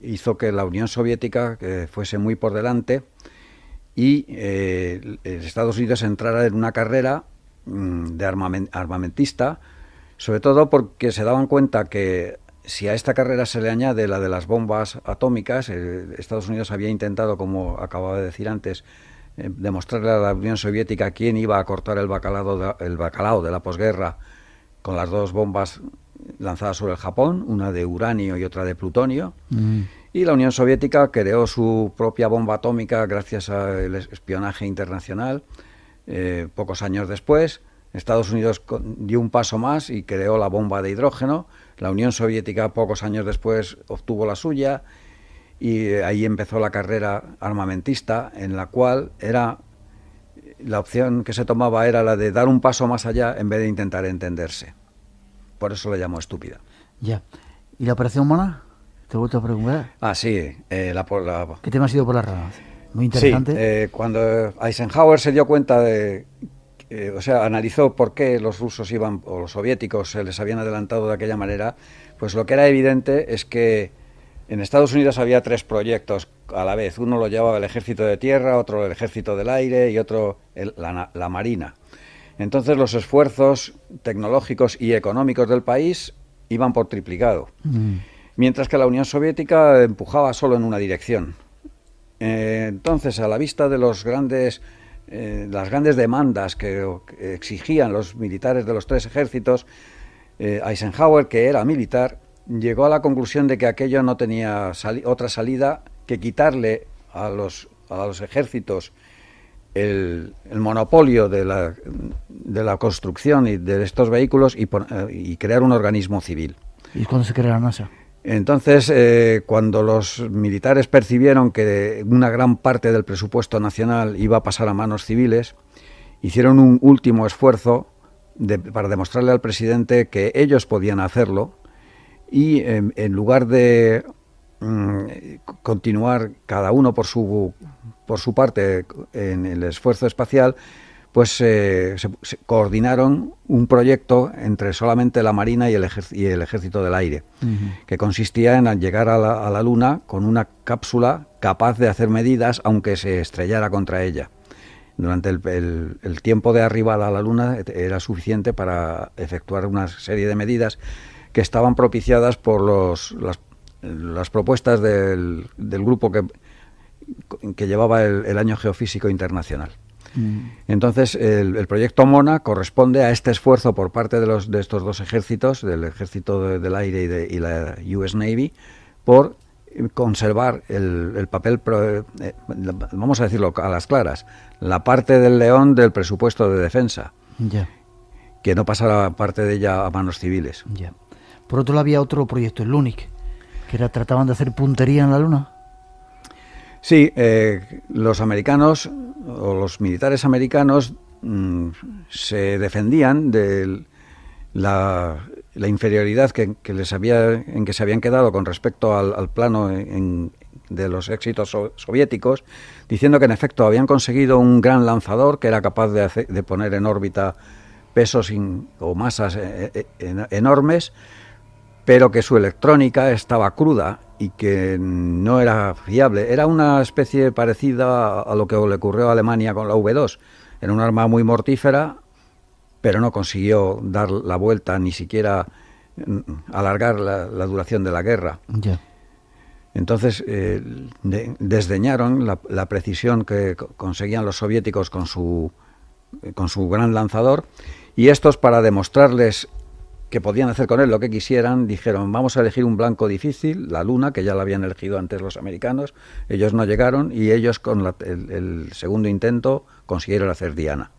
hizo que la Unión Soviética fuese muy por delante y Estados Unidos entrara en una carrera de armamentista, sobre todo porque se daban cuenta que si a esta carrera se le añade la de las bombas atómicas, Estados Unidos había intentado, como acababa de decir antes, demostrarle a la Unión Soviética quién iba a cortar el bacalao de la posguerra con las dos bombas lanzadas sobre el Japón, una de uranio y otra de plutonio. Y la Unión Soviética creó su propia bomba atómica gracias al espionaje internacional. Pocos años después, Estados Unidos dio un paso más y creó la bomba de hidrógeno. La Unión Soviética, pocos años después, obtuvo la suya, y ahí empezó la carrera armamentista, en la cual la opción que se tomaba era la de dar un paso más allá en vez de intentar entenderse. Por eso la llamo estúpida. Ya. ¿Y la operación Mona? Te he vuelto a preguntar. Ah, sí. ¿Qué tema ha sido por las ramas? Muy interesante. Sí, cuando Eisenhower se dio cuenta analizó por qué los rusos iban, o los soviéticos se les habían adelantado de aquella manera, pues lo que era evidente es que en Estados Unidos había 3 proyectos a la vez. Uno lo llevaba el ejército de tierra, otro el ejército del aire y otro la marina. Entonces los esfuerzos tecnológicos y económicos del país iban por triplicado, mientras que la Unión Soviética empujaba solo en una dirección. Entonces, a la vista de las grandes demandas que exigían los militares de los 3 ejércitos, Eisenhower, que era militar, llegó a la conclusión de que aquello no tenía otra salida que quitarle a los ejércitos el monopolio de la construcción y de estos vehículos y crear un organismo civil. ¿Y cuándo se crea la NASA? Entonces, cuando los militares percibieron que una gran parte del presupuesto nacional iba a pasar a manos civiles, hicieron un último esfuerzo para demostrarle al presidente que ellos podían hacerlo, y en lugar de continuar cada uno por su parte en el esfuerzo espacial, pues se coordinaron un proyecto entre solamente la Marina y el Ejército del Aire, que consistía en llegar a la Luna con una cápsula capaz de hacer medidas aunque se estrellara contra ella. Durante el tiempo de arribada a la Luna era suficiente para efectuar una serie de medidas que estaban propiciadas por las propuestas del grupo que llevaba el Año Geofísico Internacional. Entonces, el proyecto Mona corresponde a este esfuerzo por parte de estos 2 ejércitos, del Ejército del Aire y la US Navy, por conservar el papel, vamos a decirlo a las claras, la parte del león del presupuesto de defensa, que no pasara parte de ella a manos civiles. Por otro lado, había otro proyecto, el LUNIC, que trataban de hacer puntería en la Luna. Sí, los americanos, o los militares americanos, se defendían de la inferioridad en que se habían quedado con respecto al plano de los éxitos soviéticos, diciendo que en efecto habían conseguido un gran lanzador que era capaz de poner en órbita pesos o masas enormes, pero que su electrónica estaba cruda y que no era fiable. Era una especie parecida a lo que le ocurrió a Alemania con la V2. Era un arma muy mortífera, pero no consiguió dar la vuelta, ni siquiera alargar la duración de la guerra. Entonces desdeñaron la precisión que conseguían los soviéticos con su gran lanzador, y estos, para demostrarles que podían hacer con él lo que quisieran, dijeron: vamos a elegir un blanco difícil, la Luna, que ya la habían elegido antes los americanos. Ellos no llegaron, y ellos con el segundo intento consiguieron hacer Diana.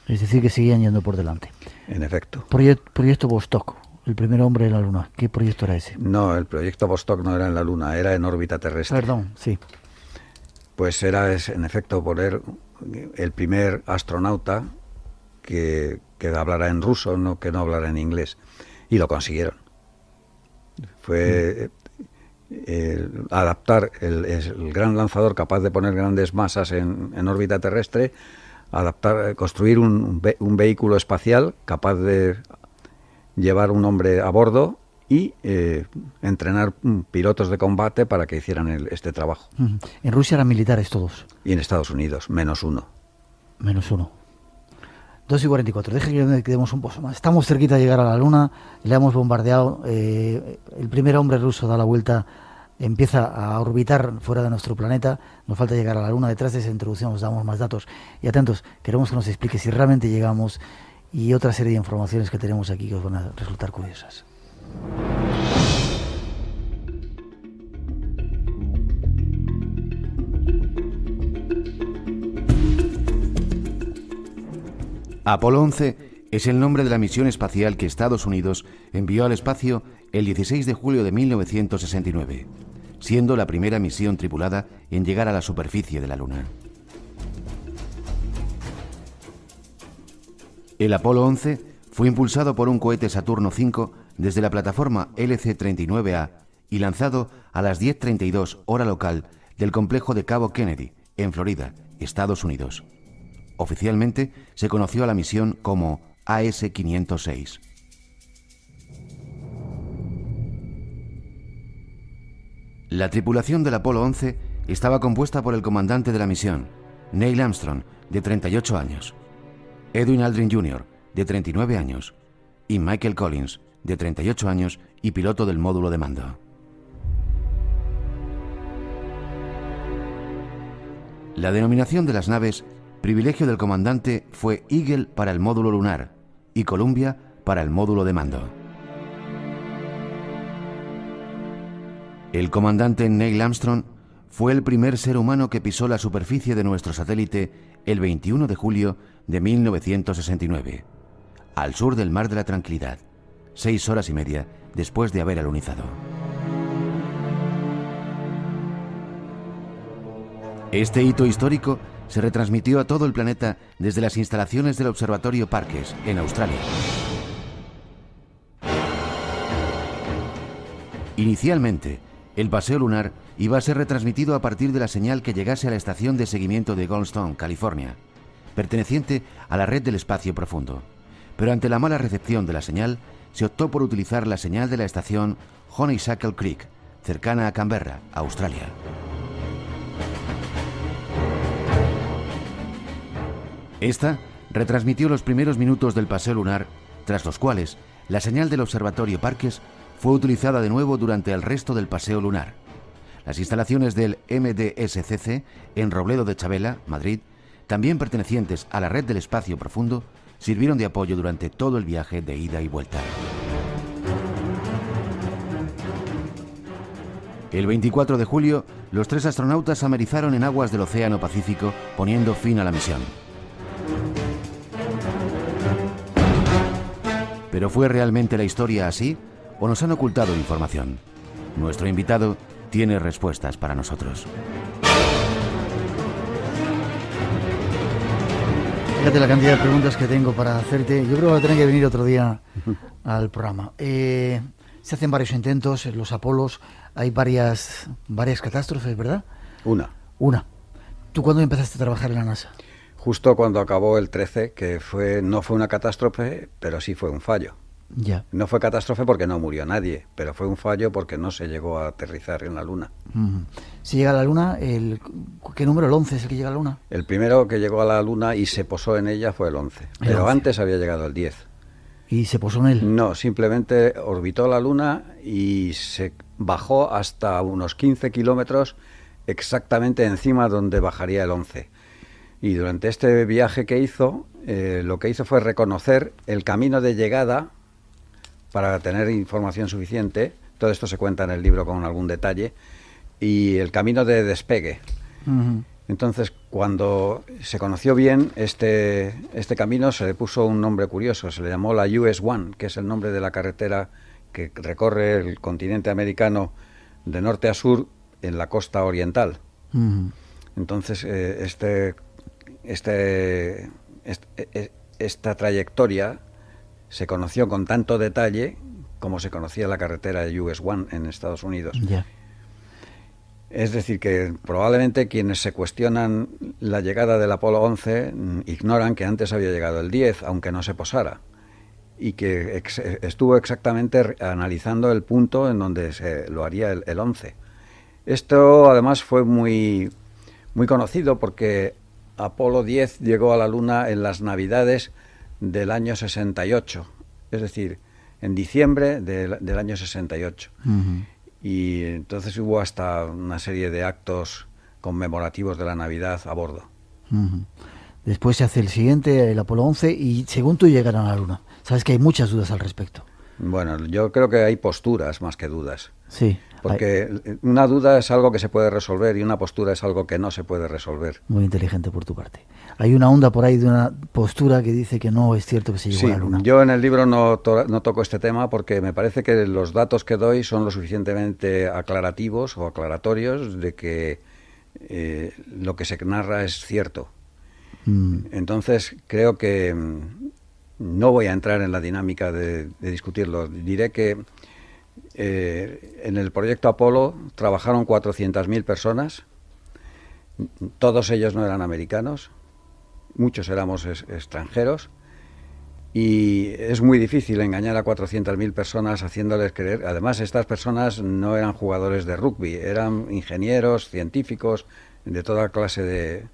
Es decir, que seguían yendo por delante. En efecto. Proyecto Vostok, el primer hombre en la Luna. ¿Qué proyecto era ese? No, el proyecto Vostok no era en la Luna, era en órbita terrestre. Perdón, sí. Pues era, en efecto, poner el primer astronauta que hablara en ruso, que no hablara en inglés, y lo consiguieron. Fue adaptar el gran lanzador capaz de poner grandes masas en órbita terrestre, construir un vehículo espacial capaz de llevar un hombre a bordo y entrenar pilotos de combate para que hicieran este trabajo. En Rusia eran militares todos. Y en Estados Unidos, menos uno. Menos uno. 2:44. Deje que demos un pozo más. Estamos cerquita de llegar a la Luna. Le hemos bombardeado. El primer hombre ruso da la vuelta, empieza a orbitar fuera de nuestro planeta. Nos falta llegar a la Luna. Detrás de esa introducción os damos más datos. Y atentos, queremos que nos explique si realmente llegamos y otra serie de informaciones que tenemos aquí que os van a resultar curiosas. Apolo 11 es el nombre de la misión espacial que Estados Unidos envió al espacio el 16 de julio de 1969, siendo la primera misión tripulada en llegar a la superficie de la Luna. El Apolo 11 fue impulsado por un cohete Saturno V desde la plataforma LC-39A y lanzado a las 10:32 hora local del complejo de Cabo Kennedy, en Florida, Estados Unidos. Oficialmente se conoció a la misión como AS-506. La tripulación del Apolo 11 estaba compuesta por el comandante de la misión, Neil Armstrong, de 38 años, Edwin Aldrin Jr., de 39 años, y Michael Collins, de 38 años y piloto del módulo de mando. La denominación de las naves, privilegio del comandante, fue Eagle para el módulo lunar y Columbia para el módulo de mando. El comandante Neil Armstrong fue el primer ser humano que pisó la superficie de nuestro satélite el 21 de julio de 1969, al sur del Mar de la Tranquilidad, 6 horas y media después de haber alunizado. Este hito histórico se retransmitió a todo el planeta desde las instalaciones del Observatorio Parkes, en Australia. Inicialmente, el paseo lunar iba a ser retransmitido a partir de la señal que llegase a la estación de seguimiento de Goldstone, California, perteneciente a la red del espacio profundo. Pero ante la mala recepción de la señal, se optó por utilizar la señal de la estación Honeysuckle Creek, cercana a Canberra, Australia. Esta retransmitió los primeros minutos del paseo lunar, tras los cuales la señal del Observatorio Parkes fue utilizada de nuevo durante el resto del paseo lunar. Las instalaciones del MDSCC en Robledo de Chabela, Madrid, también pertenecientes a la red del espacio profundo, sirvieron de apoyo durante todo el viaje de ida y vuelta. El 24 de julio, los 3 astronautas amerizaron en aguas del Océano Pacífico, poniendo fin a la misión. ¿Pero fue realmente la historia así o nos han ocultado información? Nuestro invitado tiene respuestas para nosotros. Fíjate la cantidad de preguntas que tengo para hacerte. Yo creo que voy a tener que venir otro día al programa. Se hacen varios intentos en los Apolos. Hay varias catástrofes, ¿verdad? Una. ¿Tú cuándo empezaste a trabajar en la NASA? Justo cuando acabó el 13, que no fue una catástrofe, pero sí fue un fallo. Ya. No fue catástrofe porque no murió nadie, pero fue un fallo porque no se llegó a aterrizar en la Luna. Si llega a la Luna, ¿qué número? ¿El 11 es el que llega a la Luna? El primero que llegó a la Luna y se posó en ella fue el 11, pero 11. Antes había llegado el 10. ¿Y se posó en él? No, simplemente orbitó la Luna y se bajó hasta unos 15 kilómetros exactamente encima donde bajaría el 11. Y durante este viaje que hizo, lo que hizo fue reconocer el camino de llegada para tener información suficiente. Todo esto se cuenta en el libro con algún detalle. Y el camino de despegue. Entonces, cuando se conoció bien este camino, se le puso un nombre curioso. Se le llamó la US 1, que es el nombre de la carretera que recorre el continente americano de norte a sur en la costa oriental. Entonces, esta trayectoria se conoció con tanto detalle como se conocía la carretera US 1 en Estados Unidos. Ya. Es decir, que probablemente quienes se cuestionan la llegada del Apolo 11 ignoran que antes había llegado el 10, aunque no se posara. y que estuvo exactamente analizando el punto en donde se lo haría el 11. Esto además fue muy conocido porque Apolo 10 llegó a la Luna en las Navidades del año 68, es decir, en diciembre del año 68. Uh-huh. Y entonces hubo hasta una serie de actos conmemorativos de la Navidad a bordo. Uh-huh. Después se hace el siguiente, el Apolo 11, y según tú llegarán a la Luna. Sabes que hay muchas dudas al respecto. Bueno, yo creo que hay posturas más que dudas. Sí. Porque una duda es algo que se puede resolver y una postura es algo que no se puede resolver. Muy inteligente por tu parte. Hay una onda por ahí de una postura que dice que no es cierto que se llegó a la Luna. Yo en el libro no toco este tema porque me parece que los datos que doy son lo suficientemente aclarativos o aclaratorios de que lo que se narra es cierto. Entonces creo que no voy a entrar en la dinámica de discutirlo. Diré que en el proyecto Apolo trabajaron 400.000 personas, todos ellos no eran americanos, muchos éramos extranjeros, y es muy difícil engañar a 400.000 personas haciéndoles creer. Además, estas personas no eran jugadores de rugby, eran ingenieros, científicos, de toda clase de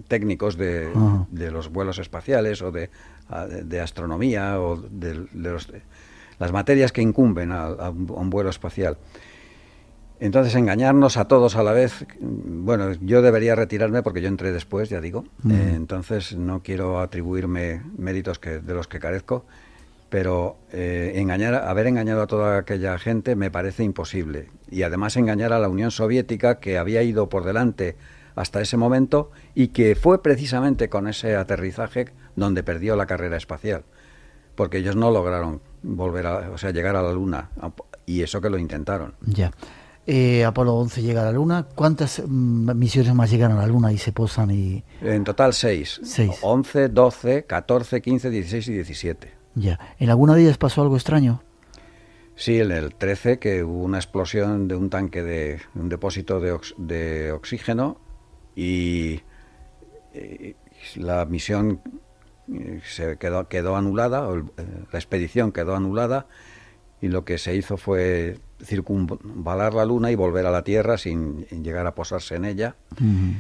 técnicos de los vuelos espaciales o de astronomía o de las materias que incumben a un vuelo espacial. Entonces, engañarnos a todos a la vez, bueno, yo debería retirarme porque yo entré después, ya digo, entonces no quiero atribuirme méritos de los que carezco, pero haber engañado a toda aquella gente me parece imposible. Y además engañar a la Unión Soviética, que había ido por delante hasta ese momento y que fue precisamente con ese aterrizaje donde perdió la carrera espacial, porque ellos no lograron llegar a la Luna, y eso que lo intentaron. Ya. Apolo 11 llega a la Luna. ¿Cuántas misiones más llegan a la Luna y se posan? En total 6. 11, 12, 14, 15, 16 y 17. Ya. ¿En alguna de ellas pasó algo extraño? Sí, en el 13, que hubo una explosión de un tanque de un depósito de oxígeno y la misión se quedó anulada, la expedición quedó anulada, y lo que se hizo fue circunvalar la Luna y volver a la Tierra sin llegar a posarse en ella. Uh-huh.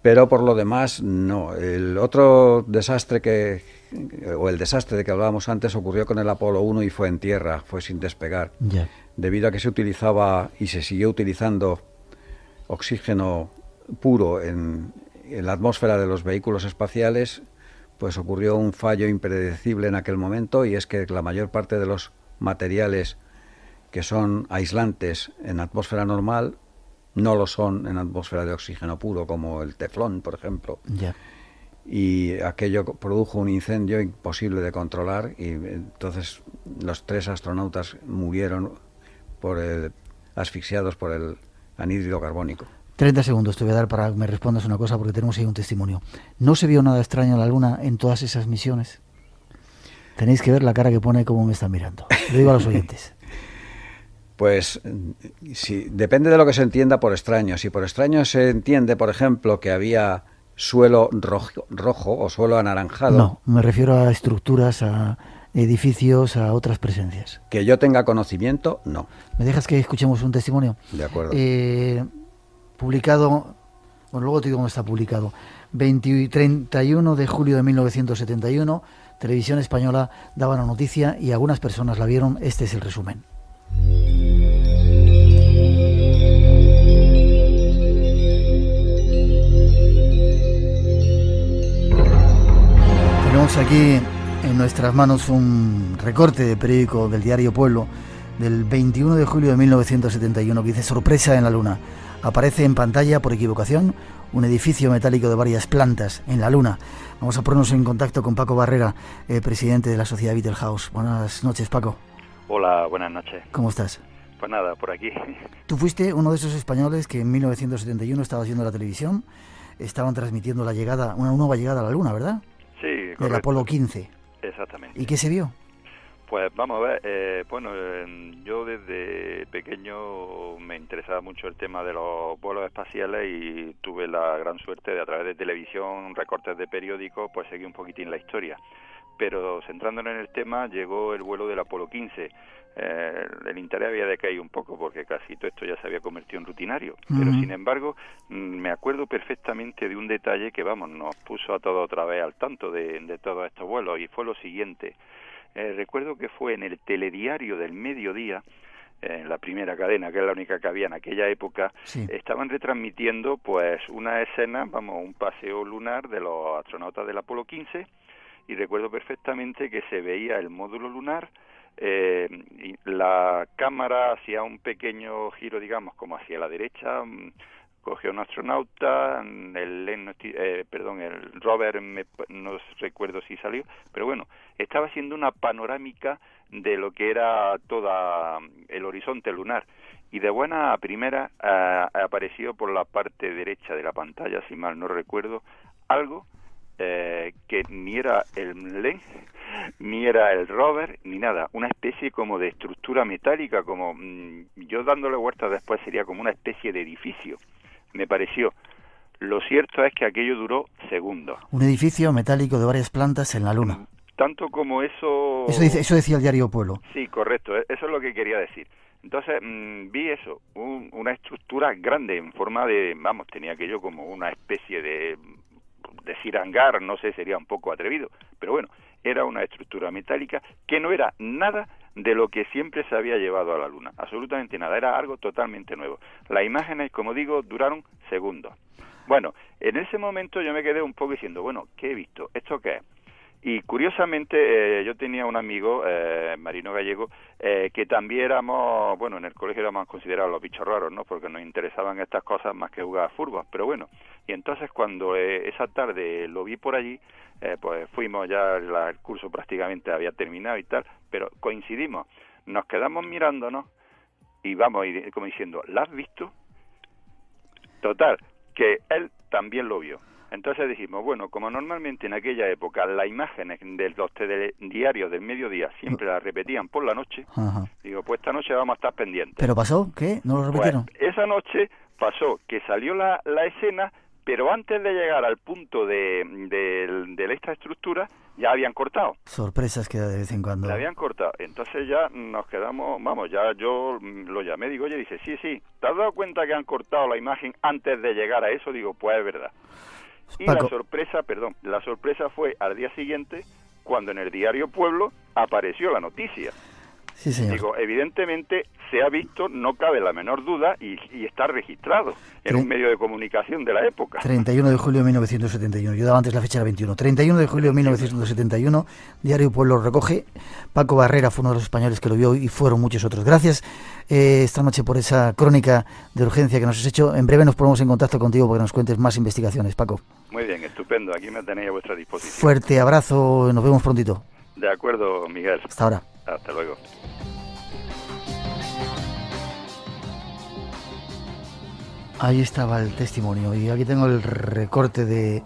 Pero por lo demás, no. El otro desastre el desastre de que hablábamos antes ocurrió con el Apolo 1 y fue en tierra, fue sin despegar. Yeah. Debido a que se utilizaba y se siguió utilizando oxígeno puro en la atmósfera de los vehículos espaciales, pues ocurrió un fallo impredecible en aquel momento, y es que la mayor parte de los materiales que son aislantes en atmósfera normal no lo son en atmósfera de oxígeno puro, como el teflón, por ejemplo. Yeah. Y aquello produjo un incendio imposible de controlar, y entonces los 3 astronautas murieron asfixiados por el anhídrido carbónico. 30 segundos te voy a dar para que me respondas una cosa, porque tenemos ahí un testimonio. ¿No se vio nada extraño en la Luna en todas esas misiones? Tenéis que ver la cara que pone como me está mirando. Lo digo a los oyentes. Pues sí, depende de lo que se entienda por extraño. Si por extraño se entiende, por ejemplo, que había suelo rojo o suelo anaranjado... No, me refiero a estructuras, a edificios, a otras presencias. Que yo tenga conocimiento, no. ¿Me dejas que escuchemos un testimonio? De acuerdo. Publicado, bueno, luego te digo dónde está publicado, 31 de julio de 1971, Televisión Española daba la noticia y algunas personas la vieron. Este es el resumen. Tenemos aquí en nuestras manos un recorte de periódico del diario Pueblo del 21 de julio de 1971 que dice: sorpresa en la Luna. Aparece en pantalla por equivocación un edificio metálico de varias plantas en la Luna. Vamos a ponernos en contacto con Paco Barrera, presidente de la sociedad Betelgeuse. Buenas noches, Paco. Hola, buenas noches. ¿Cómo estás? Pues nada, por aquí. Tú fuiste uno de esos españoles que en 1971 estaba haciendo la televisión, estaban transmitiendo una nueva llegada a la Luna, ¿verdad? Sí, correcto. Del Apolo 15. Exactamente. ¿Y qué se vio? Pues vamos a ver, yo desde pequeño me interesaba mucho el tema de los vuelos espaciales y tuve la gran suerte de, a través de televisión, recortes de periódicos, pues seguir un poquitín la historia. Pero centrándonos en el tema, llegó el vuelo del Apolo 15. El interés había decaído un poco porque casi todo esto ya se había convertido en rutinario. Pero sin embargo, me acuerdo perfectamente de un detalle que, nos puso a todos otra vez al tanto de todos estos vuelos, y fue lo siguiente. Recuerdo que fue en el telediario del mediodía, en la primera cadena, que es la única que había en aquella época, sí, estaban retransmitiendo pues una escena, un paseo lunar de los astronautas del Apolo 15, y recuerdo perfectamente que se veía el módulo lunar, y la cámara hacía un pequeño giro, digamos, como hacia la derecha, cogió un astronauta, el rover, no recuerdo si salió, pero bueno, estaba haciendo una panorámica de lo que era todo el horizonte lunar, y de buena primera apareció por la parte derecha de la pantalla, si mal no recuerdo, algo que ni era el LEM, ni era el rover, ni nada, una especie como de estructura metálica, como yo dándole vueltas después sería como una especie de edificio, me pareció. Lo cierto es que aquello duró segundos. Un edificio metálico de varias plantas en la Luna. Tanto como eso... Eso decía el diario Pueblo. Sí, correcto, eso es lo que quería decir. Entonces vi eso, una estructura grande en forma de, tenía aquello como una especie de decir hangar, no sé, sería un poco atrevido, pero bueno, era una estructura metálica que no era nada de lo que siempre se había llevado a la Luna, absolutamente nada, era algo totalmente nuevo. Las imágenes, como digo, duraron segundos. Bueno, en ese momento yo me quedé un poco diciendo, ¿qué he visto? ¿Esto qué es? Y curiosamente yo tenía un amigo, Marino Gallego, que también éramos, en el colegio éramos considerados los bichos raros, ¿no? Porque nos interesaban estas cosas más que jugar a fútbol, pero bueno. Y entonces cuando esa tarde lo vi por allí, pues fuimos ya, el curso prácticamente había terminado y tal, pero coincidimos, nos quedamos mirándonos y como diciendo, ¿la has visto? Total, que él también lo vio. Entonces dijimos, como normalmente en aquella época las imágenes de los telediarios del mediodía siempre las repetían por la noche, digo, pues esta noche vamos a estar pendientes. ¿Pero pasó? ¿Qué? ¿No lo repitieron? Pues esa noche pasó que salió la escena, pero antes de llegar al punto de esta estructura, ya habían cortado. Sorpresas que de vez en cuando. La habían cortado. Entonces ya nos quedamos, ya yo lo llamé, digo, oye, dice, sí, ¿te has dado cuenta que han cortado la imagen antes de llegar a eso? Digo, pues es verdad. Y Paco. la sorpresa fue al día siguiente, cuando en el diario Pueblo apareció la noticia. Sí, señor. Digo, evidentemente se ha visto, no cabe la menor duda, y está registrado en un medio de comunicación de la época. 31 de julio de 1971. Yo daba antes la fecha, era 21. 31 de julio de 1971, Diario Pueblo lo recoge. Paco Barrera fue uno de los españoles que lo vio y fueron muchos otros. Gracias esta noche por esa crónica de urgencia que nos has hecho. En breve nos ponemos en contacto contigo para que nos cuentes más investigaciones, Paco. Muy bien, estupendo. Aquí me tenéis a vuestra disposición. Fuerte abrazo, nos vemos prontito. De acuerdo, Miguel. Hasta ahora. Hasta luego. Ahí estaba el testimonio y aquí tengo el recorte de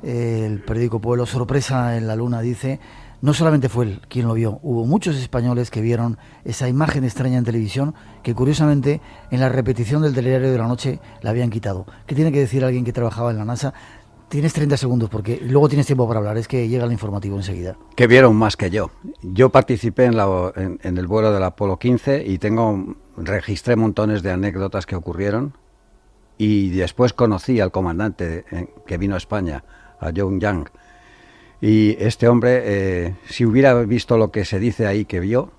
el periódico Pueblo. Sorpresa en la Luna, dice. No solamente fue él quien lo vio, hubo muchos españoles que vieron esa imagen extraña en televisión que curiosamente en la repetición del telediario de la noche la habían quitado. ¿Qué tiene que decir alguien que trabajaba en la NASA? Tienes 30 segundos porque luego tienes tiempo para hablar, es que llega el informativo enseguida. Que vieron más que yo. Yo participé en el vuelo del Apolo 15 y registré montones de anécdotas que ocurrieron. Y después conocí al comandante que vino a España, a John Young. Y este hombre, si hubiera visto lo que se dice ahí que vio,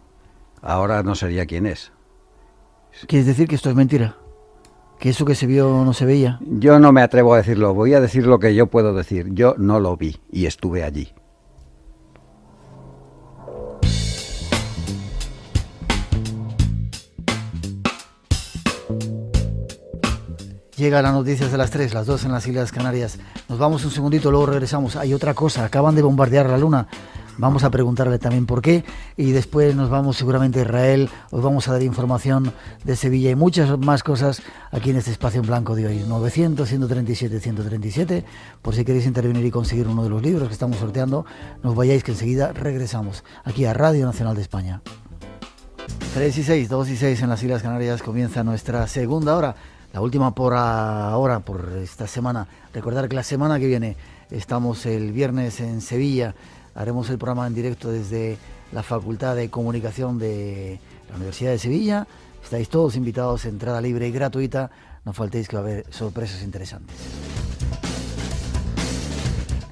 ahora no sería quien es. ¿Quieres decir que esto es mentira? ¿Que eso que se vio no se veía? Yo no me atrevo a decirlo, voy a decir lo que yo puedo decir. Yo no lo vi y estuve allí. Llega las noticias de las 3, las 2 en las Islas Canarias. Nos vamos un segundito, luego regresamos. Hay otra cosa, acaban de bombardear la Luna. Vamos a preguntarle también por qué y después nos vamos seguramente a Israel, os vamos a dar información de Sevilla y muchas más cosas aquí en este espacio en blanco de hoy. 900-137-137, por si queréis intervenir y conseguir uno de los libros que estamos sorteando, nos vayáis que enseguida regresamos aquí a Radio Nacional de España. 3 y 6, 2 y 6 en las Islas Canarias comienza nuestra segunda hora, la última por ahora, por esta semana. Recordar que la semana que viene estamos el viernes en Sevilla. Haremos el programa en directo desde la Facultad de Comunicación de la Universidad de Sevilla. Estáis todos invitados, entrada libre y gratuita. No faltéis que va a haber sorpresas interesantes.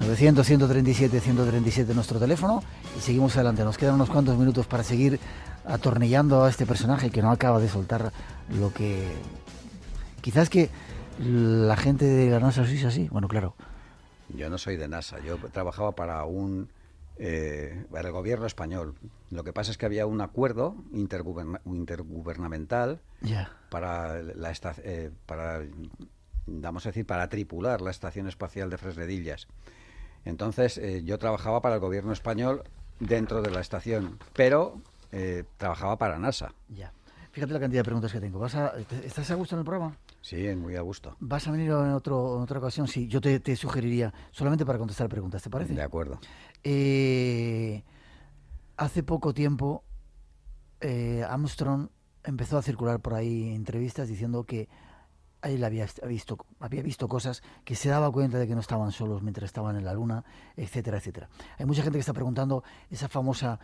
900-137-137 nuestro teléfono y seguimos adelante. Nos quedan unos cuantos minutos para seguir atornillando a este personaje que no acaba de soltar lo que... Quizás que la gente de la NASA es así. Bueno, claro. Yo no soy de NASA. Yo trabajaba para para el gobierno español. Lo que pasa es que había un acuerdo intergubernamental para vamos a decir, para tripular la Estación Espacial de Fresnedillas. Entonces, yo trabajaba para el gobierno español dentro de la estación, pero trabajaba para NASA. Ya. Fíjate la cantidad de preguntas que tengo. ¿Estás a gusto en el programa? Sí, muy a gusto. ¿Vas a venir en otra ocasión? Sí, yo te sugeriría solamente para contestar preguntas, ¿te parece? De acuerdo. Hace poco tiempo Armstrong empezó a circular por ahí entrevistas diciendo que él había visto cosas, que se daba cuenta de que no estaban solos mientras estaban en la Luna, etcétera, etcétera. Hay mucha gente que está preguntando esa famosa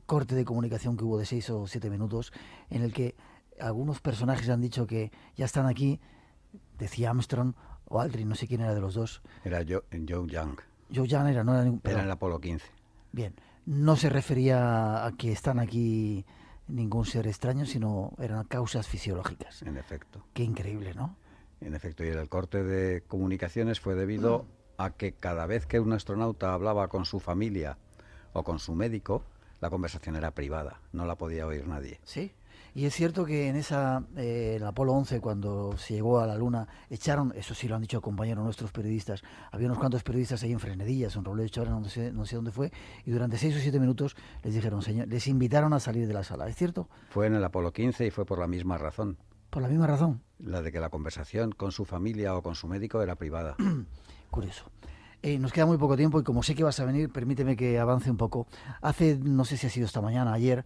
corte de comunicación que hubo de 6 o 7 minutos, en el que algunos personajes han dicho que ya están aquí, decía Armstrong o Aldrin, no sé quién era de los dos. Era Joe Young. Joe Young no era ningún... Era el Apolo 15. Bien, no se refería a que están aquí ningún ser extraño, sino eran causas fisiológicas. En efecto. Qué increíble, ¿no? En efecto, y el corte de comunicaciones fue debido a que cada vez que un astronauta hablaba con su familia o con su médico, la conversación era privada, no la podía oír nadie. Sí. Y es cierto que en el Apolo 11, cuando se llegó a la Luna, echaron, eso sí lo han dicho compañeros nuestros periodistas, había unos cuantos periodistas ahí en Fresnedillas, en Robledo de Chávez, no sé dónde fue, y durante 6 o 7 minutos les dijeron, señor, les invitaron a salir de la sala, ¿es cierto? Fue en el Apolo 15 y fue por la misma razón. ¿Por la misma razón? La de que la conversación con su familia o con su médico era privada. Curioso. Nos queda muy poco tiempo y como sé que vas a venir, permíteme que avance un poco. No sé si ha sido esta mañana, ayer...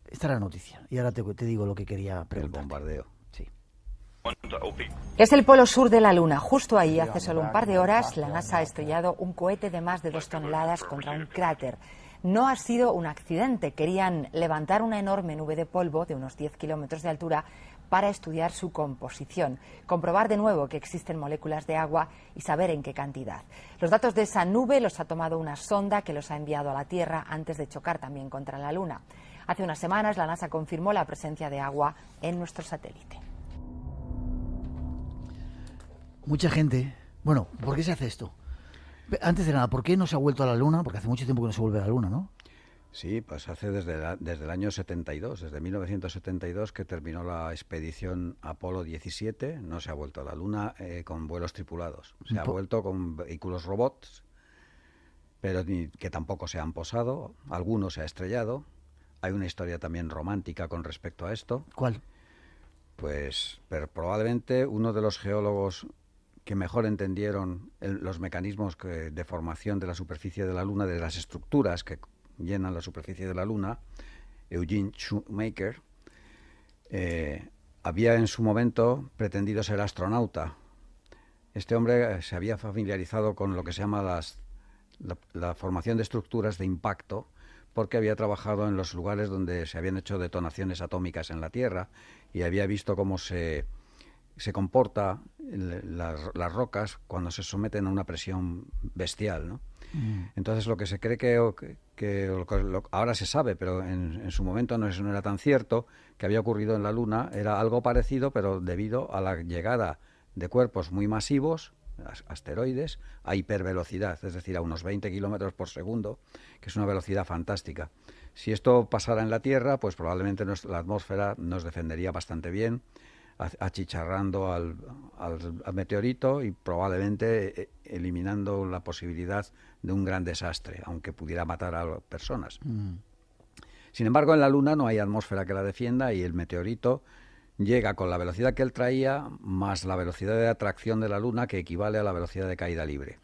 esta era la noticia y ahora te digo lo que quería preguntar. El bombardeo. Sí. Es el polo sur de la Luna. Justo ahí, hace solo un par de horas, la NASA ha estrellado un cohete de más de 2 toneladas contra un cráter. No ha sido un accidente. Querían levantar una enorme nube de polvo de unos 10 kilómetros de altura para estudiar su composición, comprobar de nuevo que existen moléculas de agua y saber en qué cantidad. Los datos de esa nube los ha tomado una sonda que los ha enviado a la Tierra antes de chocar también contra la Luna. Hace unas semanas la NASA confirmó la presencia de agua en nuestro satélite. Mucha gente... Bueno, ¿por qué se hace esto? Antes de nada, ¿por qué no se ha vuelto a la Luna? Porque hace mucho tiempo que no se vuelve a la Luna, ¿no? Sí, pues hace desde el año 72, desde 1972 que terminó la expedición Apolo 17, no se ha vuelto a la Luna con vuelos tripulados. Se ha vuelto con vehículos robots, pero que tampoco se han posado, algunos se ha estrellado. Hay una historia también romántica con respecto a esto. ¿Cuál? Pues probablemente uno de los geólogos que mejor entendieron los mecanismos de formación de la superficie de la Luna, de las estructuras que llenan la superficie de la Luna, Eugene Shoemaker, había en su momento pretendido ser astronauta. Este hombre se había familiarizado con lo que se llama la formación de estructuras de impacto, porque había trabajado en los lugares donde se habían hecho detonaciones atómicas en la Tierra y había visto cómo se comporta las rocas cuando se someten a una presión bestial, ¿no? Entonces lo que se cree ahora se sabe, pero en su momento no era tan cierto, que había ocurrido en la Luna, era algo parecido, pero debido a la llegada de cuerpos muy masivos, asteroides, a hipervelocidad, es decir, a unos 20 kilómetros por segundo, que es una velocidad fantástica. Si esto pasara en la Tierra, pues probablemente la atmósfera nos defendería bastante bien. achicharrando al meteorito y probablemente eliminando la posibilidad de un gran desastre, aunque pudiera matar a personas. Sin embargo, en la Luna no hay atmósfera que la defienda y el meteorito llega con la velocidad que él traía más la velocidad de atracción de la Luna, que equivale a la velocidad de caída libre.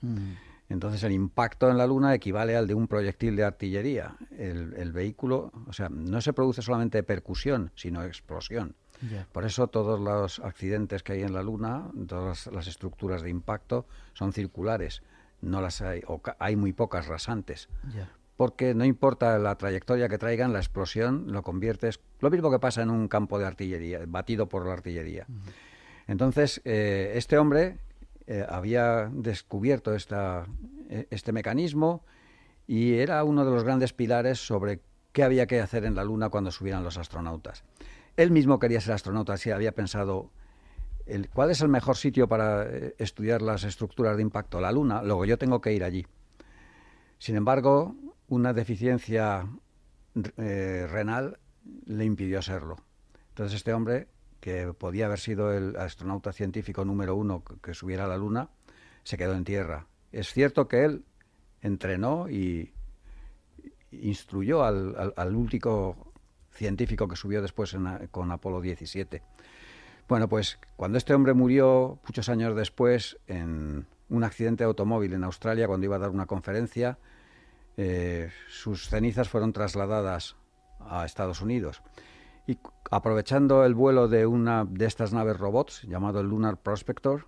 Entonces el impacto en la Luna equivale al de un proyectil de artillería. El vehículo, o sea, no se produce solamente percusión, sino explosión. Yeah. Por eso todos los accidentes que hay en la Luna, todas las estructuras de impacto son circulares. No las hay, o hay muy pocas rasantes. Yeah. Porque no importa la trayectoria que traigan, la explosión lo conviertes, lo mismo que pasa en un campo de artillería, batido por la artillería. Entonces, este hombre había descubierto este mecanismo y era uno de los grandes pilares sobre qué había que hacer en la Luna cuando subieran los astronautas. Él mismo quería ser astronauta, así había pensado, ¿cuál es el mejor sitio para estudiar las estructuras de impacto? La Luna, luego yo tengo que ir allí. Sin embargo, una deficiencia renal le impidió serlo. Entonces este hombre, que podía haber sido el astronauta científico número 1 que subiera a la Luna, se quedó en tierra. Es cierto que él entrenó y instruyó al último científico que subió después con Apolo 17. Bueno, pues cuando este hombre murió muchos años después en un accidente de automóvil en Australia, cuando iba a dar una conferencia, sus cenizas fueron trasladadas a Estados Unidos. Y aprovechando el vuelo de una de estas naves robots, llamado el Lunar Prospector,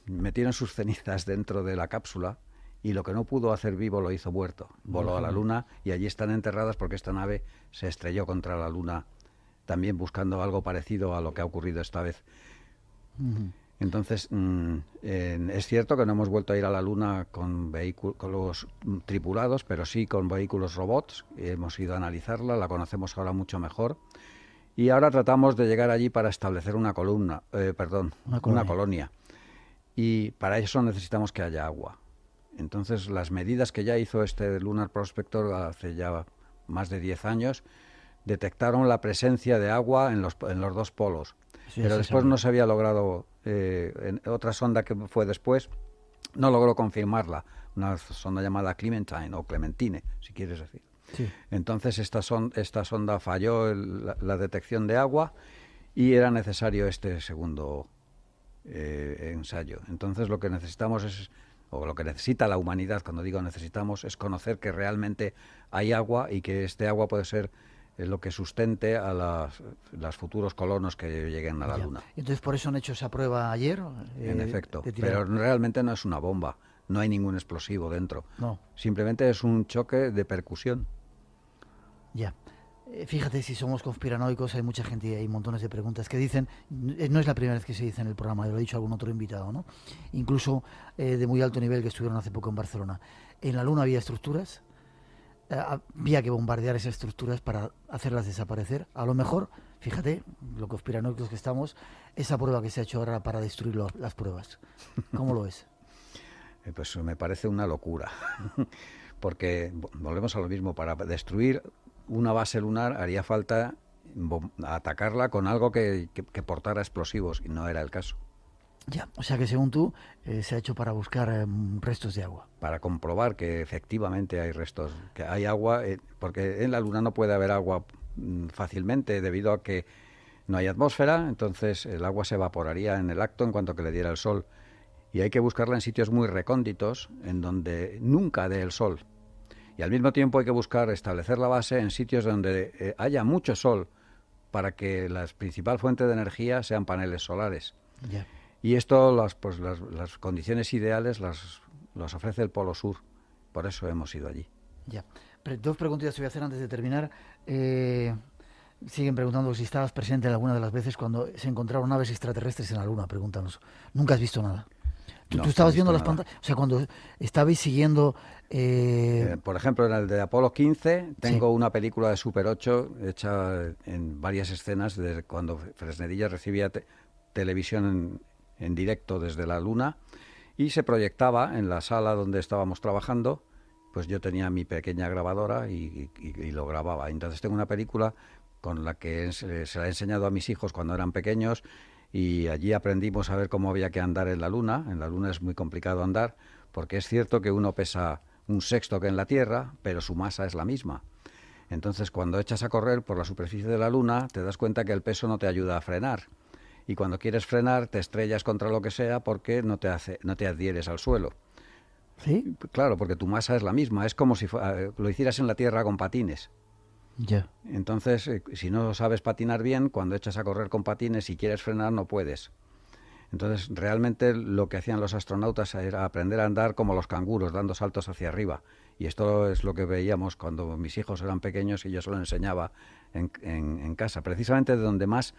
metieron sus cenizas dentro de la cápsula y lo que no pudo hacer vivo lo hizo muerto. Voló a la Luna y allí están enterradas porque esta nave se estrelló contra la Luna, también buscando algo parecido a lo que ha ocurrido esta vez. Entonces, es cierto que no hemos vuelto a ir a la Luna con vehículos tripulados, pero sí con vehículos robots. Hemos ido a analizarla, la conocemos ahora mucho mejor. Y ahora tratamos de llegar allí para establecer una colonia. Y para eso necesitamos que haya agua. Entonces, las medidas que ya hizo este Lunar Prospector hace ya más de 10 años, detectaron la presencia de agua en los dos polos. Sí, pero después no se había logrado, en otra sonda que fue después, no logró confirmarla, una sonda llamada Clementine o Clementine, si quieres decir. Sí. Entonces esta sonda falló la detección de agua y era necesario este segundo ensayo. Entonces lo que necesitamos o lo que necesita la humanidad, cuando digo necesitamos, es conocer que realmente hay agua y que este agua puede ser lo que sustente a los futuros colonos que lleguen a la Luna. Entonces, por eso han hecho esa prueba ayer. En efecto, pero realmente no es una bomba, no hay ningún explosivo dentro. No. Simplemente es un choque de percusión. Ya. Fíjate, si somos conspiranoicos, hay mucha gente y hay montones de preguntas que dicen, no es la primera vez que se dice en el programa, lo ha dicho algún otro invitado, ¿no? Incluso de muy alto nivel que estuvieron hace poco en Barcelona. ¿En la Luna había estructuras? Había que bombardear esas estructuras para hacerlas desaparecer. A lo mejor, fíjate, lo conspiranoicos que estamos, esa prueba que se ha hecho ahora para destruir las pruebas. ¿Cómo lo ves? Pues me parece una locura, porque volvemos a lo mismo, para destruir una base lunar haría falta atacarla con algo que portara explosivos, y no era el caso. Ya, o sea que según tú, se ha hecho para buscar restos de agua. Para comprobar que efectivamente hay restos, que hay agua, porque en la Luna no puede haber agua fácilmente debido a que no hay atmósfera, entonces el agua se evaporaría en el acto en cuanto que le diera el sol. Y hay que buscarla en sitios muy recónditos, en donde nunca dé el sol. Y al mismo tiempo hay que buscar establecer la base en sitios donde haya mucho sol, para que la principal fuente de energía sean paneles solares. Ya. Y esto, las condiciones ideales las ofrece el Polo Sur. Por eso hemos ido allí. Ya. Dos preguntitas te voy a hacer antes de terminar. Siguen preguntando si estabas presente alguna de las veces cuando se encontraron naves extraterrestres en la Luna. Pregúntanos. ¿Nunca has visto nada? ¿Tú estabas viendo las pantallas? O sea, cuando estabais siguiendo... por ejemplo, en el de Apolo 15 tengo una película de Super 8 hecha en varias escenas de cuando Fresnedilla recibía televisión en directo desde la Luna y se proyectaba en la sala donde estábamos trabajando. Pues yo tenía mi pequeña grabadora y lo grababa. Entonces tengo una película con la que se la he enseñado a mis hijos cuando eran pequeños, y allí aprendimos a ver cómo había que andar en la Luna. En la Luna es muy complicado andar, porque es cierto que uno pesa un sexto que en la Tierra, pero su masa es la misma. Entonces, cuando echas a correr por la superficie de la Luna, te das cuenta que el peso no te ayuda a frenar. Y cuando quieres frenar, te estrellas contra lo que sea porque no te adhieres al suelo. ¿Sí? Claro, porque tu masa es la misma. Es como si lo hicieras en la Tierra con patines. Ya. Entonces, si no sabes patinar bien, cuando echas a correr con patines y quieres frenar, no puedes. Entonces, realmente lo que hacían los astronautas era aprender a andar como los canguros, dando saltos hacia arriba. Y esto es lo que veíamos cuando mis hijos eran pequeños y yo se lo enseñaba en casa. Precisamente de donde más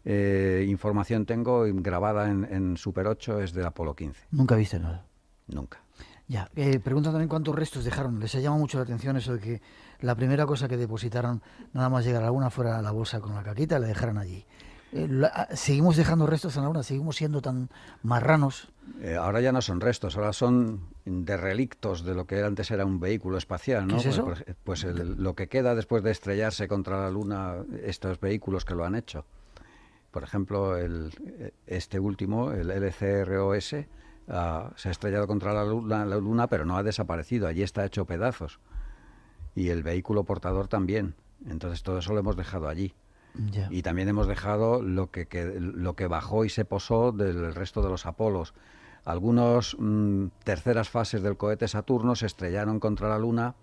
información tengo grabada en Super 8 es del Apolo 15. Nunca viste nada. Nunca. Ya, preguntan también cuántos restos dejaron. Les ha llamado mucho la atención eso de que la primera cosa que depositaron nada más llegar a la Luna fuera la bolsa con la caquita y la dejaran allí. ¿Seguimos dejando restos en la Luna? ¿Seguimos siendo tan marranos? Ahora ya no son restos, ahora son derrelictos de lo que antes era un vehículo espacial, ¿no? ¿Qué es eso? Pues lo que queda después de estrellarse contra la Luna, estos vehículos que lo han hecho. Por ejemplo, este último, el LCROS, se ha estrellado contra la Luna, pero no ha desaparecido, allí está hecho pedazos. Y el vehículo portador también. Entonces todo eso lo hemos dejado allí. Ya. Y también hemos dejado lo que bajó y se posó del resto de los Apolos. Algunos terceras fases del cohete Saturno se estrellaron contra la Luna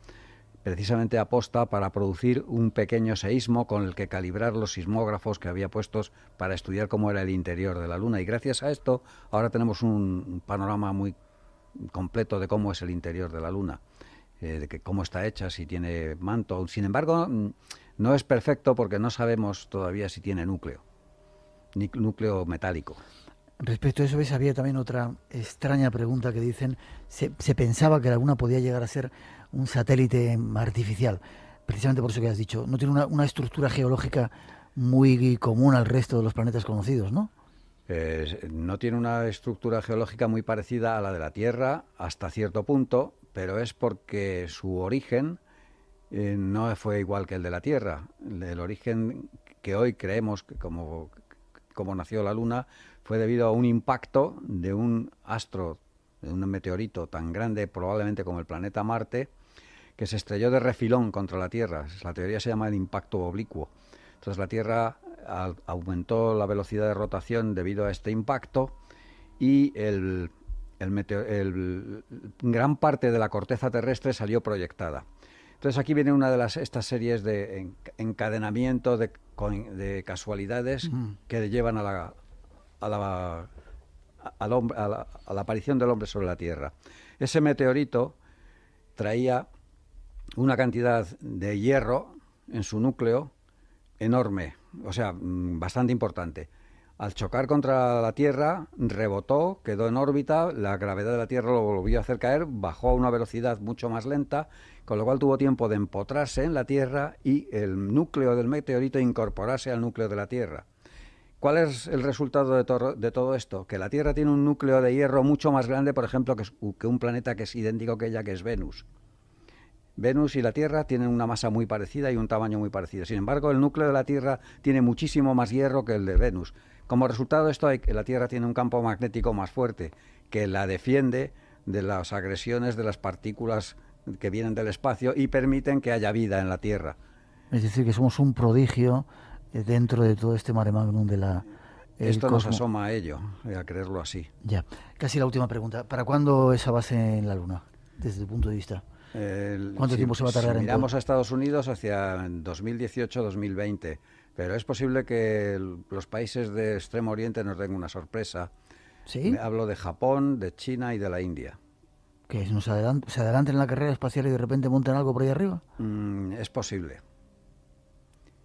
precisamente aposta para producir un pequeño seísmo con el que calibrar los sismógrafos que había puestos para estudiar cómo era el interior de la Luna. Y gracias a esto ahora tenemos un panorama muy completo de cómo es el interior de la Luna, de cómo está hecha, si tiene manto. Sin embargo, no es perfecto porque no sabemos todavía si tiene núcleo, ni núcleo metálico. Respecto a eso, ¿ves? Había también otra extraña pregunta que dicen, se pensaba que la Luna podía llegar a ser un satélite artificial, precisamente por eso que has dicho, no tiene una estructura geológica muy común al resto de los planetas conocidos, ¿no? No tiene una estructura geológica muy parecida a la de la Tierra hasta cierto punto, pero es porque su origen no fue igual que el de la Tierra. El origen que hoy creemos que como nació la Luna fue debido a un impacto de un astro, de un meteorito tan grande probablemente como el planeta Marte, que se estrelló de refilón contra la Tierra. La teoría se llama el impacto oblicuo. Entonces la Tierra aumentó la velocidad de rotación debido a este impacto y gran parte de la corteza terrestre salió proyectada. Entonces aquí viene una de estas series de encadenamiento de casualidades que llevan a la aparición del hombre sobre la Tierra. Ese meteorito traía una cantidad de hierro en su núcleo enorme, o sea, bastante importante. Al chocar contra la Tierra, rebotó, quedó en órbita, la gravedad de la Tierra lo volvió a hacer caer, bajó a una velocidad mucho más lenta, con lo cual tuvo tiempo de empotrarse en la Tierra y el núcleo del meteorito incorporarse al núcleo de la Tierra. ¿Cuál es el resultado de todo esto? Que la Tierra tiene un núcleo de hierro mucho más grande, por ejemplo, que un planeta que es idéntico que ella, que es Venus. Venus y la Tierra tienen una masa muy parecida y un tamaño muy parecido. Sin embargo, el núcleo de la Tierra tiene muchísimo más hierro que el de Venus. Como resultado de esto, la Tierra tiene un campo magnético más fuerte que la defiende de las agresiones de las partículas que vienen del espacio y permiten que haya vida en la Tierra. Es decir, que somos un prodigio dentro de todo este mare magnum de la... Esto nos asoma a ello, a creerlo así. Ya, casi la última pregunta. ¿Para cuándo esa base en la Luna, desde tu punto de vista? ¿Cuánto tiempo se va a tardar en miramos a Estados Unidos hacia 2018-2020, pero es posible que los países de Extremo Oriente nos den una sorpresa. ¿Sí? Hablo de Japón, de China y de la India. ¿Que se adelanten en la carrera espacial y de repente monten algo por ahí arriba? Es posible.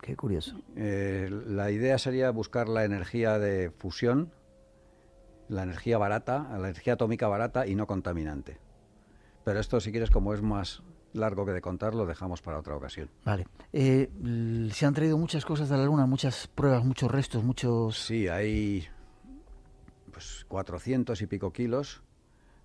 Qué curioso. La idea sería buscar la energía de fusión, la energía barata, la energía atómica barata y no contaminante. Pero esto, si quieres, como es más largo que de contar, lo dejamos para otra ocasión. Vale. Se han traído muchas cosas de la Luna, muchas pruebas, muchos restos, muchos... Sí, hay 400 y pico kilos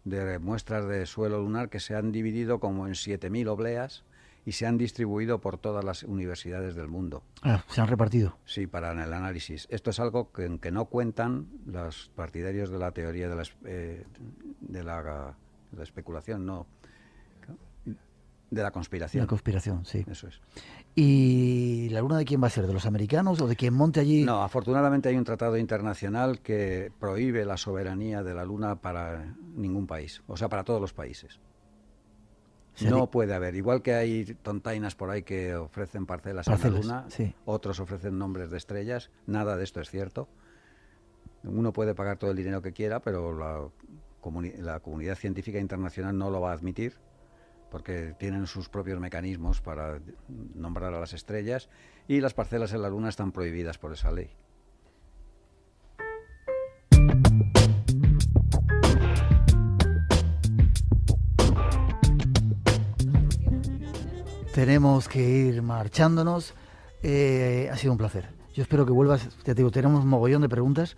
de muestras de suelo lunar que se han dividido como en 7.000 obleas y se han distribuido por todas las universidades del mundo. Se han repartido. Sí, para el análisis. Esto es algo que no cuentan los partidarios de la teoría de la especulación, no, de la conspiración. La conspiración, sí. Eso es. ¿Y la luna de quién va a ser? ¿De los americanos o de quien monte allí? No, afortunadamente hay un tratado internacional que prohíbe la soberanía de la luna para ningún país, o sea, para todos los países. No puede haber, igual que hay tontainas por ahí que ofrecen parcelas en la luna, sí. Otros ofrecen nombres de estrellas, nada de esto es cierto. Uno puede pagar todo el dinero que quiera, pero la comunidad científica internacional no lo va a admitir, porque tienen sus propios mecanismos para nombrar a las estrellas, y las parcelas en la luna están prohibidas por esa ley. Tenemos que ir marchándonos. Ha sido un placer. Yo espero que vuelvas. Te digo, tenemos un mogollón de preguntas,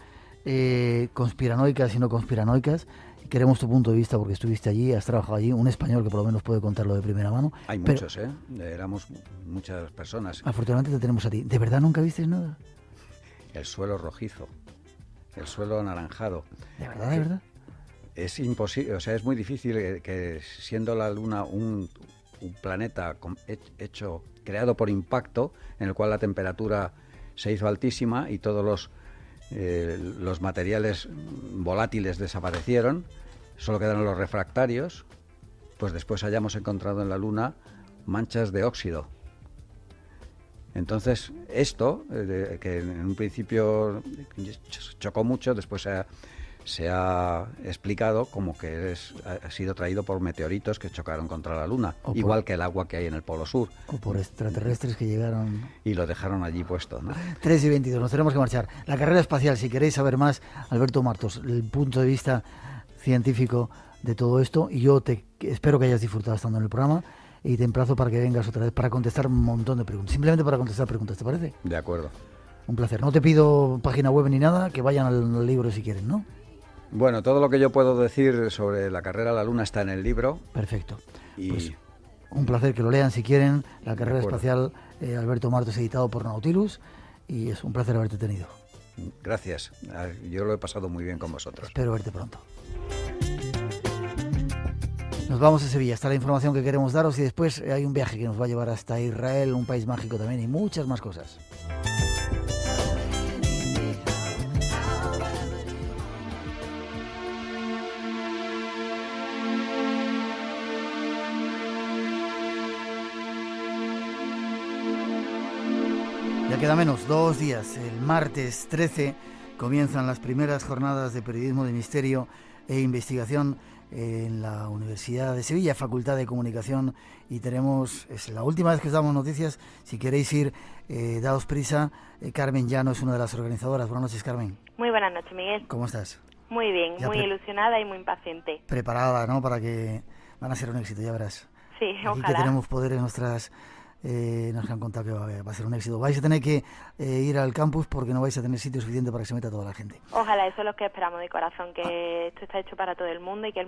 conspiranoicas y no conspiranoicas. Queremos tu punto de vista porque estuviste allí, has trabajado allí, un español que por lo menos puede contarlo de primera mano. Hay muchos, éramos muchas personas. Afortunadamente te tenemos a ti. ¿De verdad nunca viste nada? El suelo rojizo, el suelo anaranjado. ¿De verdad, de verdad? Es imposible, o sea, es muy difícil que siendo la Luna un planeta creado por impacto, en el cual la temperatura se hizo altísima y todos los materiales volátiles desaparecieron, solo quedaron los refractarios, pues después hayamos encontrado en la Luna manchas de óxido. Entonces, esto, que en un principio chocó mucho, después se ha explicado como que ha sido traído por meteoritos que chocaron contra la Luna, igual que el agua que hay en el Polo Sur. O por extraterrestres que llegaron... Y lo dejaron allí puesto, ¿no? 3:22, nos tenemos que marchar. La carrera espacial, si queréis saber más, Alberto Martos, el punto de vista científico de todo esto, y yo espero que hayas disfrutado estando en el programa, y te emplazo para que vengas otra vez para contestar un montón de preguntas, simplemente para contestar preguntas, ¿te parece? De acuerdo. Un placer. No te pido página web ni nada, que vayan al libro si quieren, ¿no? Bueno, todo lo que yo puedo decir sobre la carrera a la Luna está en el libro. Perfecto. Y pues, un placer que lo lean si quieren. La carrera espacial, Alberto Martos, editado por Nautilus. Y es un placer haberte tenido. Gracias. Yo lo he pasado muy bien con vosotros. Espero verte pronto. Nos vamos a Sevilla. Está la información que queremos daros y después hay un viaje que nos va a llevar hasta Israel, un país mágico también, y muchas más cosas. Ya queda menos, 2 días. El martes 13 comienzan las primeras jornadas de periodismo de misterio e investigación en la Universidad de Sevilla, Facultad de Comunicación, y es la última vez que os damos noticias. Si queréis ir, daos prisa. Carmen Llano es una de las organizadoras. Buenas noches, Carmen. Muy buenas noches, Miguel. ¿Cómo estás? Muy bien, muy ilusionada y muy impaciente. Preparada, ¿no? Para que van a ser un éxito, ya verás. Sí, Aquí ojalá. que tenemos poderes nuestras... nos han contado que va a ser un éxito. Vais a tener que ir al campus porque no vais a tener sitio suficiente para que se meta toda la gente. Ojalá, eso es lo que esperamos de corazón, que esto está hecho para todo el mundo y que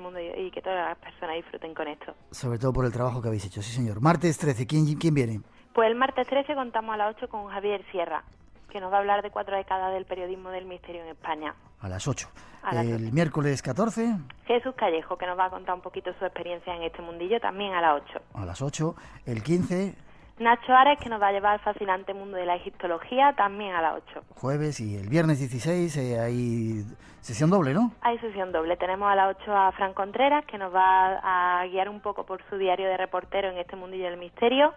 que todas las personas disfruten con esto. Sobre todo por el trabajo que habéis hecho, sí señor. Martes 13, ¿quién viene? Pues el martes 13 contamos a las 8 con Javier Sierra, que nos va a hablar de 4 décadas del periodismo del misterio en España. A las 8. El miércoles 14. Jesús Callejo, que nos va a contar un poquito su experiencia en este mundillo, también a las 8. A las 8. El 15. Nacho Ares, que nos va a llevar al fascinante mundo de la egiptología, también a las 8. Jueves, y el viernes 16 hay sesión doble, ¿no? Hay sesión doble. Tenemos a las 8 a Fran Contreras, que nos va a guiar un poco por su diario de reportero en este mundillo del misterio.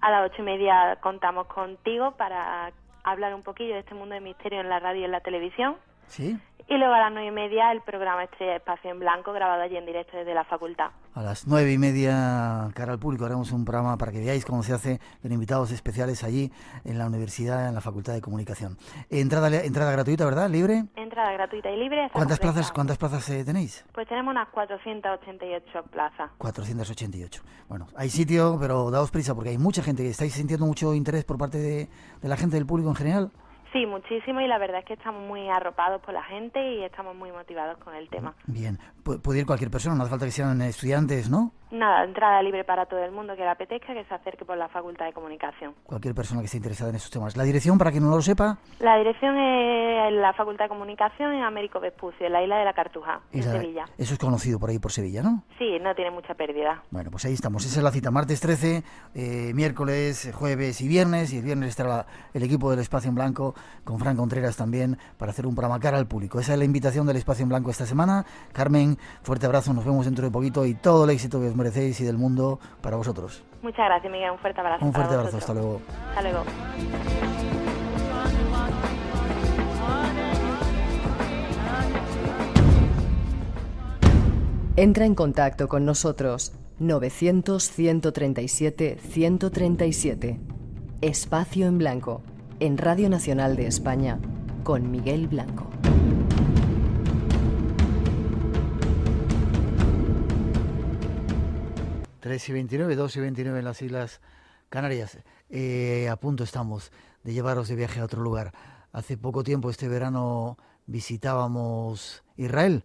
A las 8:30 contamos contigo para hablar un poquillo de este mundo del misterio en la radio y en la televisión. Sí. Y luego a las 9:30 el programa Estrella Espacio en Blanco, grabado allí en directo desde la facultad. A las 9:30, cara al público, haremos un programa para que veáis cómo se hace, con invitados especiales allí en la universidad, en la Facultad de Comunicación. Entrada gratuita, ¿verdad? ¿Libre? Entrada gratuita y libre. ¿Cuántas plazas tenéis? Pues tenemos unas 488 plazas. 488. Bueno, hay sitio, pero daos prisa porque hay mucha gente. ¿Estáis sintiendo mucho interés por parte de la gente, del público en general? Sí, muchísimo, y la verdad es que estamos muy arropados por la gente y estamos muy motivados con el tema. Bien, puede ir cualquier persona, no hace falta que sean estudiantes, ¿no? Nada, entrada libre para todo el mundo que le apetezca, que se acerque por la Facultad de Comunicación. Cualquier persona que esté interesada en esos temas. ¿La dirección, para quien no lo sepa? La dirección es en la Facultad de Comunicación en Américo Vespucio, en la isla de la Cartuja, en Sevilla. Eso es conocido por ahí, por Sevilla, ¿no? Sí, no tiene mucha pérdida. Bueno, pues ahí estamos. Esa es la cita, martes 13, miércoles, jueves y viernes. Y el viernes estará el equipo del Espacio en Blanco, con Fran Contreras también, para hacer un programa cara al público. Esa es la invitación del Espacio en Blanco esta semana. Carmen, fuerte abrazo, nos vemos dentro de poquito y todo el éxito que os merecéis y del mundo para vosotros. Muchas gracias, Miguel, un fuerte abrazo. Un fuerte abrazo, hasta luego. Hasta luego. Entra en contacto con nosotros 900-137-137. Espacio en Blanco, en Radio Nacional de España, con Miguel Blanco. Tres y 29, 2 y 29 en las Islas Canarias. A punto estamos de llevaros de viaje a otro lugar. Hace poco tiempo, este verano, visitábamos Israel,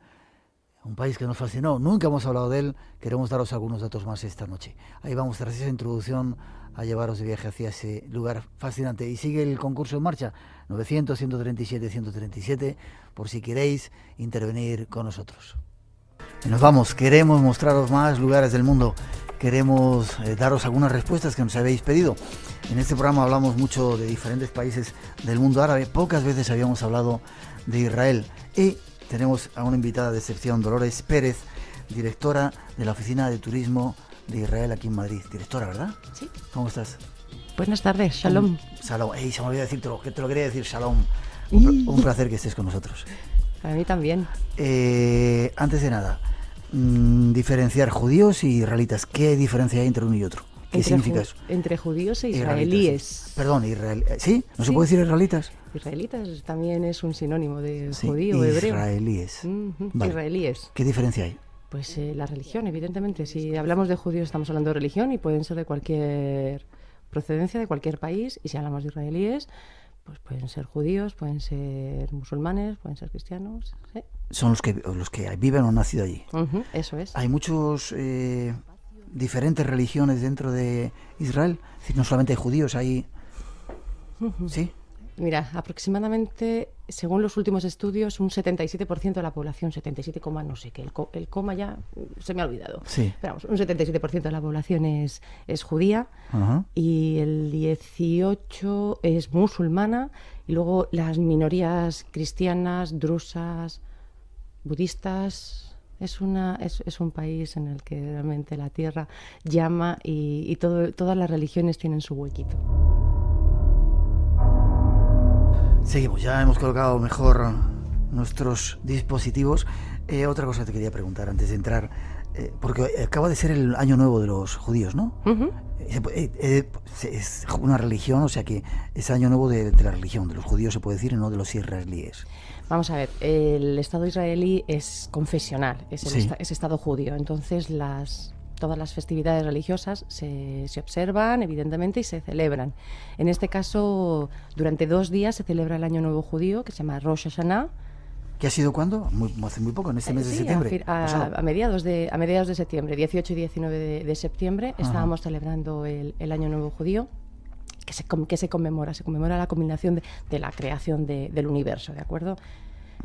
un país que nos fascinó. Nunca hemos hablado de él. Queremos daros algunos datos más esta noche. Ahí vamos, tras esa introducción, a llevaros de viaje hacia ese lugar fascinante. Y sigue el concurso en marcha, 900-137-137, por si queréis intervenir con nosotros. Y nos vamos. Queremos mostraros más lugares del mundo. Queremos daros algunas respuestas que nos habéis pedido. En este programa hablamos mucho de diferentes países del mundo árabe. Pocas veces habíamos hablado de Israel. Y tenemos a una invitada de excepción, Dolores Pérez, directora de la Oficina de Turismo de Israel aquí en Madrid. Directora, ¿verdad? Sí. ¿Cómo estás? Buenas tardes, shalom. Shalom. Se me olvidó decírtelo, que te lo quería decir, shalom. Un placer que estés con nosotros. A mí también. Antes de nada, diferenciar judíos y israelitas. ¿Qué diferencia hay entre uno y otro? ¿Qué significa eso? Entre judíos e israelíes. Sí. Perdón, ¿sí? ¿No se puede decir israelitas? Israelitas también es un sinónimo de judío, hebreo. Israelíes. Vale. Israelíes. ¿Qué diferencia hay? Pues la religión, evidentemente. Si hablamos de judíos estamos hablando de religión y pueden ser de cualquier procedencia, de cualquier país. Y si hablamos de israelíes, pues pueden ser judíos, pueden ser musulmanes, pueden ser cristianos. ¿Sí? Son los que viven o han nacido allí. Eso es. Hay muchos diferentes religiones dentro de Israel. Es decir, no solamente hay judíos, hay... ¿Sí? Mira, aproximadamente, según los últimos estudios, un 77% de la población, 77, no sé qué, el coma ya se me ha olvidado. Sí. Pero vamos, un 77% de la población es judía. Uh-huh. Y el 18% es musulmana, y luego las minorías cristianas, drusas, budistas. Es un país en el que realmente la tierra llama y todas las religiones tienen su huequito. Seguimos, ya hemos colocado mejor nuestros dispositivos. Otra cosa te quería preguntar antes de entrar, porque acaba de ser el año nuevo de los judíos, ¿no? Uh-huh. Es una religión, o sea que es año nuevo de la religión, de los judíos se puede decir, y no de los israelíes. Vamos a ver, el Estado israelí es confesional, es Estado judío, entonces todas las festividades religiosas se observan, evidentemente, y se celebran. En este caso, durante 2 días se celebra el Año Nuevo Judío, que se llama Rosh Hashanah. ¿Qué ha sido cuándo? Hace muy poco, en este mes de septiembre. A mediados de septiembre, 18 y 19 de septiembre, estábamos celebrando el Año Nuevo Judío, que se conmemora la culminación de la creación del universo, ¿de acuerdo?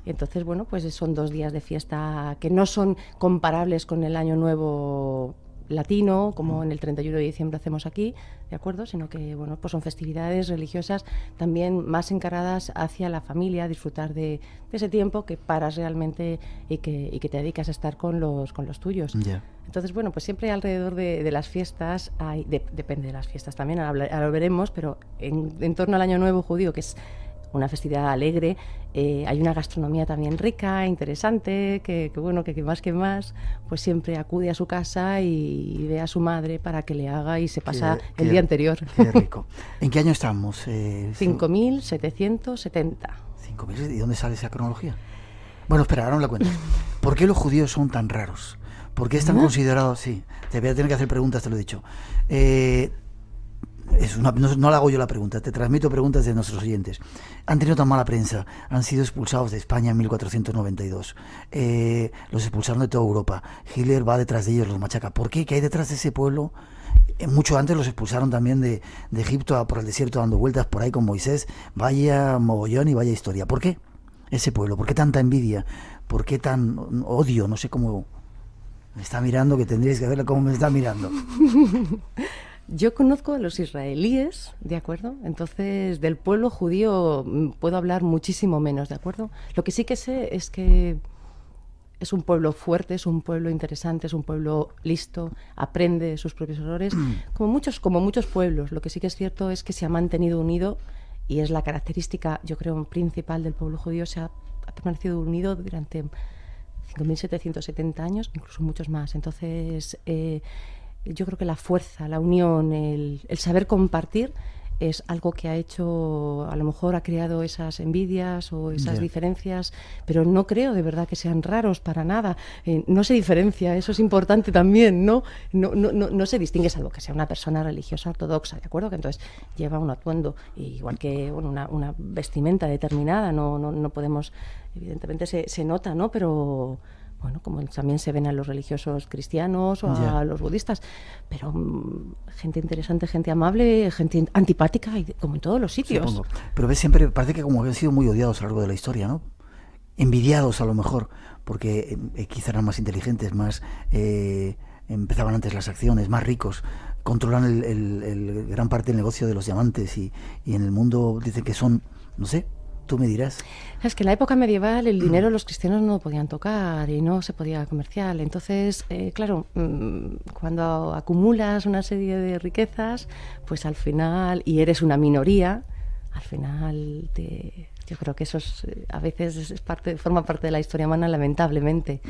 Y entonces, bueno, pues son 2 días de fiesta que no son comparables con el Año Nuevo latino, como en el 31 de diciembre hacemos aquí, ¿de acuerdo? Sino que, bueno, pues son festividades religiosas también más encaradas hacia la familia, disfrutar de ese tiempo que paras realmente y que te dedicas a estar con los tuyos. Yeah. Entonces, bueno, pues siempre alrededor de las fiestas depende de las fiestas también, ahora lo veremos, pero en torno al Año Nuevo Judío, que es una festividad alegre, hay una gastronomía también rica, interesante, que más, pues siempre acude a su casa y ve a su madre para que le haga y se pasa el día anterior. Qué rico. ¿En qué año estamos? 5.770. 5.000, ¿y dónde sale esa cronología? Bueno, espera, ahora me la cuento. ¿Por qué los judíos son tan raros? ¿Por qué están considerados? Sí, te voy a tener que hacer preguntas, te lo he dicho. no la hago yo la pregunta, te transmito preguntas de nuestros oyentes. Han tenido tan mala prensa, han sido expulsados de España en 1492, los expulsaron de toda Europa, Hitler va detrás de ellos, los machaca. ¿Por qué? ¿Qué hay detrás de ese pueblo? Mucho antes los expulsaron también de Egipto por el desierto, dando vueltas por ahí con Moisés. Vaya mogollón y vaya historia. ¿Por qué ese pueblo? ¿Por qué tanta envidia? ¿Por qué tan odio? No sé cómo me está mirando, que tendríais que verle cómo me está mirando. Yo conozco a los israelíes, ¿de acuerdo? Entonces, del pueblo judío puedo hablar muchísimo menos, ¿de acuerdo? Lo que sí que sé es que es un pueblo fuerte, es un pueblo interesante, es un pueblo listo, aprende de sus propios errores, como muchos pueblos. Lo que sí que es cierto es que se ha mantenido unido, y es la característica, yo creo, principal del pueblo judío. Ha permanecido unido durante 5.770 años, incluso muchos más. Entonces, yo creo que la fuerza, la unión, el saber compartir es algo que ha hecho, a lo mejor ha creado esas envidias o esas diferencias, pero no creo de verdad que sean raros para nada. No se diferencia, eso es importante también, ¿no? No se distingue, salvo que sea una persona religiosa ortodoxa, ¿de acuerdo? Que entonces lleva un atuendo, igual que una vestimenta determinada, no podemos, evidentemente se nota, ¿no? Pero bueno, como también se ven a los religiosos cristianos o a los budistas, pero gente interesante, gente amable, gente antipática, como en todos los sitios. Supongo. Pero ves, siempre parece que como que han sido muy odiados a lo largo de la historia, ¿no? Envidiados a lo mejor, porque quizá eran más inteligentes, más empezaban antes las acciones, más ricos, controlan el gran parte del negocio de los diamantes y en el mundo dicen que son, no sé, tú me dirás. Es que en la época medieval el dinero los cristianos no podían tocar y no se podía comerciar. Entonces, claro, cuando acumulas una serie de riquezas, pues al final, y eres una minoría, al final yo creo que eso a veces forma parte de la historia humana, lamentablemente.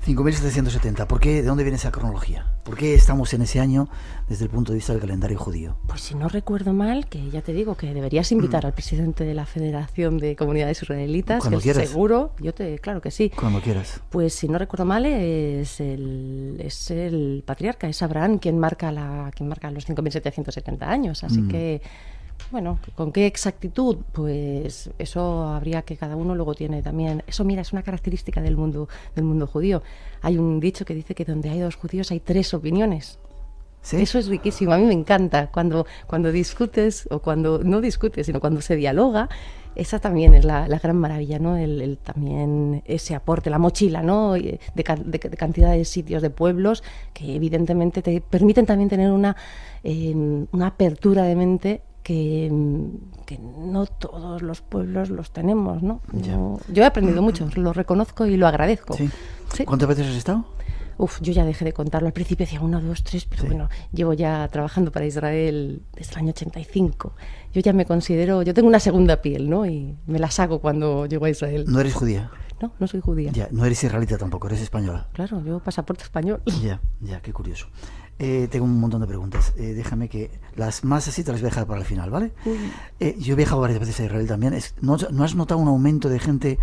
5.770. ¿De dónde viene esa cronología? ¿Por qué estamos en ese año desde el punto de vista del calendario judío? Pues si no recuerdo mal, que ya te digo que deberías invitar al presidente de la Federación de Comunidades Israelitas, cuando que quieras. Seguro, claro que sí. Cuando quieras. Pues si no recuerdo mal, es el patriarca, es Abraham quien marca los 5.770 años, así que bueno, ¿con qué exactitud? Pues eso habría que cada uno luego tiene también. Eso, mira, es una característica del mundo judío. Hay un dicho que dice que donde hay dos judíos hay tres opiniones. ¿Sí? Eso es riquísimo, a mí me encanta. Cuando discutes, o cuando no discutes, sino cuando se dialoga, esa también es la gran maravilla, ¿no? También ese aporte, la mochila, ¿no? De cantidad de sitios, de pueblos, que evidentemente te permiten también tener una apertura de mente que no todos los pueblos los tenemos, ¿no? Yo he aprendido mucho, lo reconozco y lo agradezco. ¿Sí? ¿Sí? ¿Cuántas veces has estado? Yo ya dejé de contarlo. Al principio decía 1, 2, 3, pero bueno, llevo ya trabajando para Israel desde el año 85. Yo ya me considero, yo tengo una segunda piel, ¿no? Y me la saco cuando llego a Israel. ¿No eres judía? No soy judía. Ya, no eres israelita tampoco, eres española. Claro, yo pasaporte español. Ya, qué curioso. Tengo un montón de preguntas. Déjame que las más así te las voy a dejar para el final, ¿vale? Yo he viajado varias veces a Israel también. ¿No has notado un aumento de gente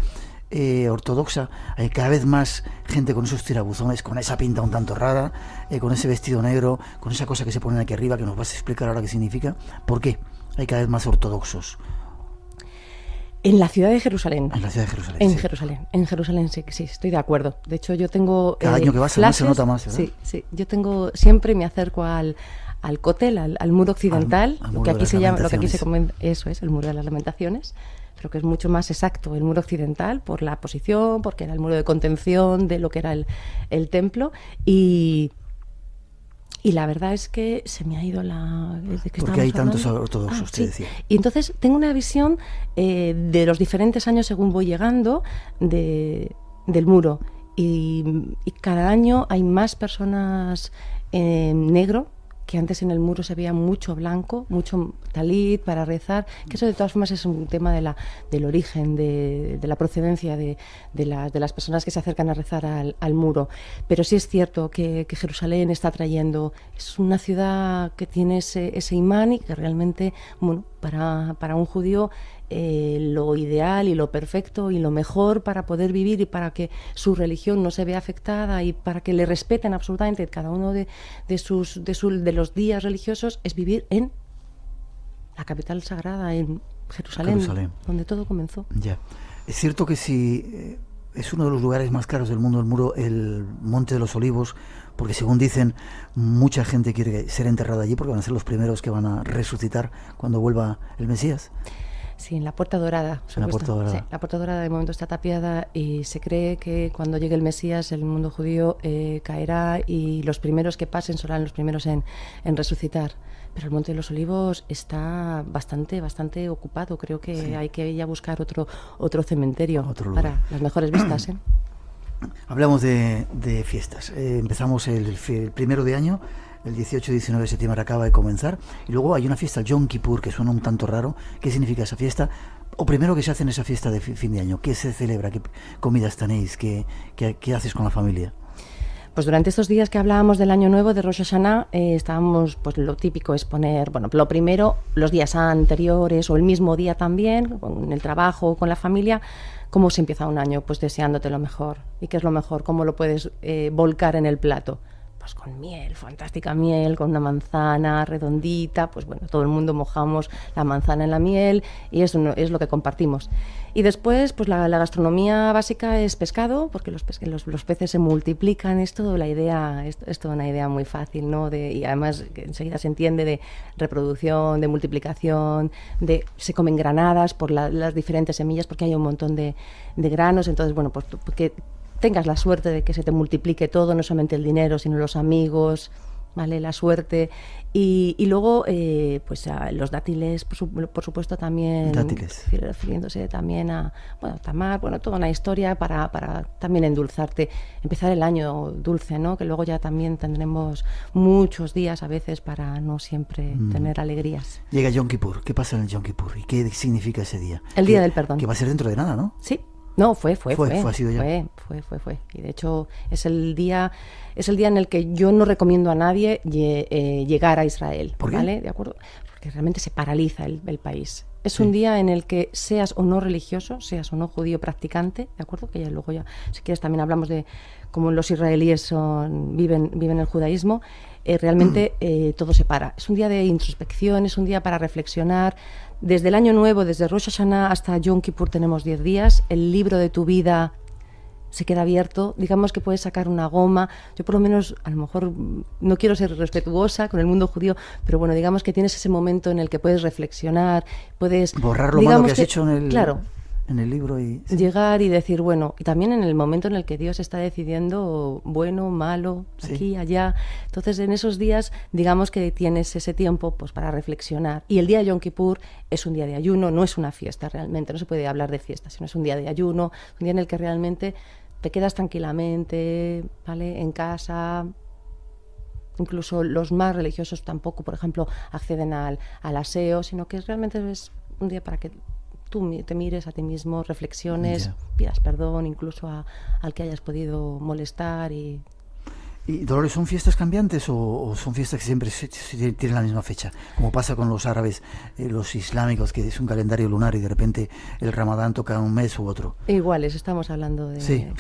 ortodoxa? Hay cada vez más gente con esos tirabuzones, con esa pinta un tanto rara, con ese vestido negro, con esa cosa que se ponen aquí arriba, que nos vas a explicar ahora qué significa. ¿Por qué hay cada vez más ortodoxos? En la ciudad de Jerusalén. En la ciudad de Jerusalén. En Jerusalén sí, estoy de acuerdo. De hecho, yo tengo cada año que vas se nota más, ¿verdad? Sí. Yo siempre me acerco al Kotel, al muro occidental, lo que aquí se llama, eso es, el muro de las lamentaciones. Creo que es mucho más exacto el muro occidental por la posición, porque era el muro de contención de lo que era el templo, y la verdad es que se me ha ido porque hay tantos ortodoxos, te decía. Y entonces tengo una visión de los diferentes años según voy llegando del muro. Y cada año hay más personas en negro, que antes en el muro se veía mucho blanco, mucho talit para rezar, que eso de todas formas es un tema del origen, de la procedencia de las personas que se acercan a rezar al muro. Pero sí es cierto que Jerusalén está trayendo, es una ciudad que tiene ese imán y que realmente, bueno, para un judío lo ideal y lo perfecto y lo mejor para poder vivir y para que su religión no se vea afectada y para que le respeten absolutamente cada uno de los días religiosos, es vivir en la capital sagrada, en Jerusalén, donde todo comenzó. Ya. Es cierto que si es uno de los lugares más caros del mundo, el Monte de los Olivos, porque según dicen, mucha gente quiere ser enterrada allí porque van a ser los primeros que van a resucitar cuando vuelva el Mesías. Sí, en la Puerta Dorada. En la Puerta Dorada. Sí, la Puerta Dorada de momento está tapiada y se cree que cuando llegue el Mesías el mundo judío caerá y los primeros que pasen serán los primeros en resucitar. Pero el Monte de los Olivos está bastante ocupado. Creo que hay que ir a buscar otro cementerio para las mejores vistas. Hablamos de fiestas. Empezamos el primero de año. El 18 y 19 de septiembre acaba de comenzar. Y luego hay una fiesta, el Yom Kippur, que suena un tanto raro. ¿Qué significa esa fiesta? O primero, ¿qué se hace en esa fiesta de fin de año? ¿Qué se celebra? ¿Qué comidas tenéis? ¿Qué haces con la familia? Pues durante estos días que hablábamos del Año Nuevo, de Rosh Hashanah, estábamos, pues lo típico es poner, bueno, lo primero, los días anteriores o el mismo día también, con el trabajo, con la familia, cómo se empieza un año, pues deseándote lo mejor. ¿Y qué es lo mejor? ¿Cómo lo puedes volcar en el plato? Pues con miel, fantástica miel, con una manzana redondita, pues bueno, todo el mundo mojamos la manzana en la miel y eso es lo que compartimos. Y después, pues la gastronomía básica es pescado, porque los peces se multiplican, es toda una idea muy fácil, ¿no? Y además que enseguida se entiende de reproducción, de multiplicación, se comen granadas por las diferentes semillas, porque hay un montón de granos, entonces, bueno, pues que tengas la suerte de que se te multiplique todo, no solamente el dinero, sino los amigos, ¿vale? La suerte. Y luego, pues los dátiles, por supuesto, también. Dátiles. Refiriéndose también a, tamar, toda una historia para también endulzarte. Empezar el año dulce, ¿no? Que luego ya también tendremos muchos días a veces para no siempre tener alegrías. Llega Yom Kippur. ¿Qué pasa en el Yom Kippur? ¿Y qué significa ese día? El día del perdón. Que va a ser dentro de nada, ¿no? Sí. No, fue. Ha sido ya. Fue. Y de hecho es el día en el que yo no recomiendo a nadie llegar a Israel. ¿Por qué? ¿Vale? ¿De acuerdo? Porque realmente se paraliza el país. Es un día en el que seas o no religioso, seas o no judío practicante, ¿de acuerdo? Que ya luego si quieres también hablamos de cómo los israelíes viven el judaísmo. Realmente todo se para. Es un día de introspección, es un día para reflexionar. Desde el Año Nuevo, desde Rosh Hashanah hasta Yom Kippur tenemos 10 días. El libro de tu vida se queda abierto. Digamos que puedes sacar una goma. Yo por lo menos, a lo mejor, no quiero ser respetuosa con el mundo judío, pero bueno, digamos que tienes ese momento en el que puedes reflexionar, puedes... Borrar lo malo que has hecho en el... Claro. En el libro y... Sí. Llegar y decir, bueno, y también en el momento en el que Dios está decidiendo bueno, malo, aquí, allá. Entonces, en esos días, digamos que tienes ese tiempo pues para reflexionar. Y el día de Yom Kippur es un día de ayuno, no es una fiesta realmente, no se puede hablar de fiesta, sino es un día de ayuno, un día en el que realmente te quedas tranquilamente, ¿vale? En casa. Incluso los más religiosos tampoco, por ejemplo, acceden al aseo, sino que realmente es un día para que tú te mires a ti mismo, reflexiones, pidas perdón incluso al que hayas podido molestar. ¿Y Dolores, son fiestas cambiantes o son fiestas que siempre tienen la misma fecha? Como pasa con los árabes, los islámicos, que es un calendario lunar y de repente el Ramadán toca un mes u otro. Iguales, estamos hablando de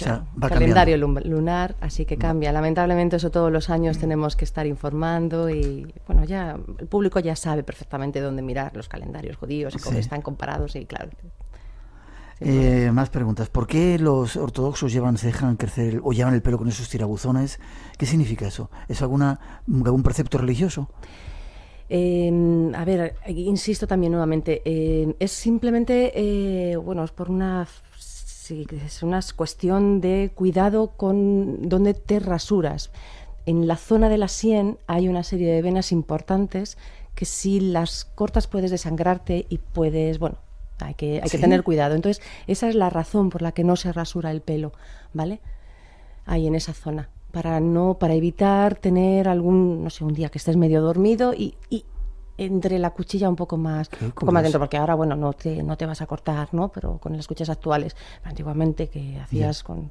va calendario lunar, así que cambia. Lamentablemente eso todos los años tenemos que estar informando y bueno, ya el público ya sabe perfectamente dónde mirar los calendarios judíos y cómo están comparados y claro. Más preguntas. ¿Por qué los ortodoxos se dejan crecer o llevan el pelo con esos tirabuzones? ¿Qué significa eso? ¿Es algún precepto religioso? A ver, insisto también nuevamente, es simplemente, es por es una cuestión de cuidado con dónde te rasuras. En la zona de la sien hay una serie de venas importantes que si las cortas puedes desangrarte y puedes, hay que tener cuidado. Entonces, esa es la razón por la que no se rasura el pelo, ¿vale? Ahí en esa zona. Para evitar tener un día que estés medio dormido y entre la cuchilla un poco más dentro, porque ahora, no te vas a cortar, ¿no? Pero con las cuchillas actuales, antiguamente que hacías con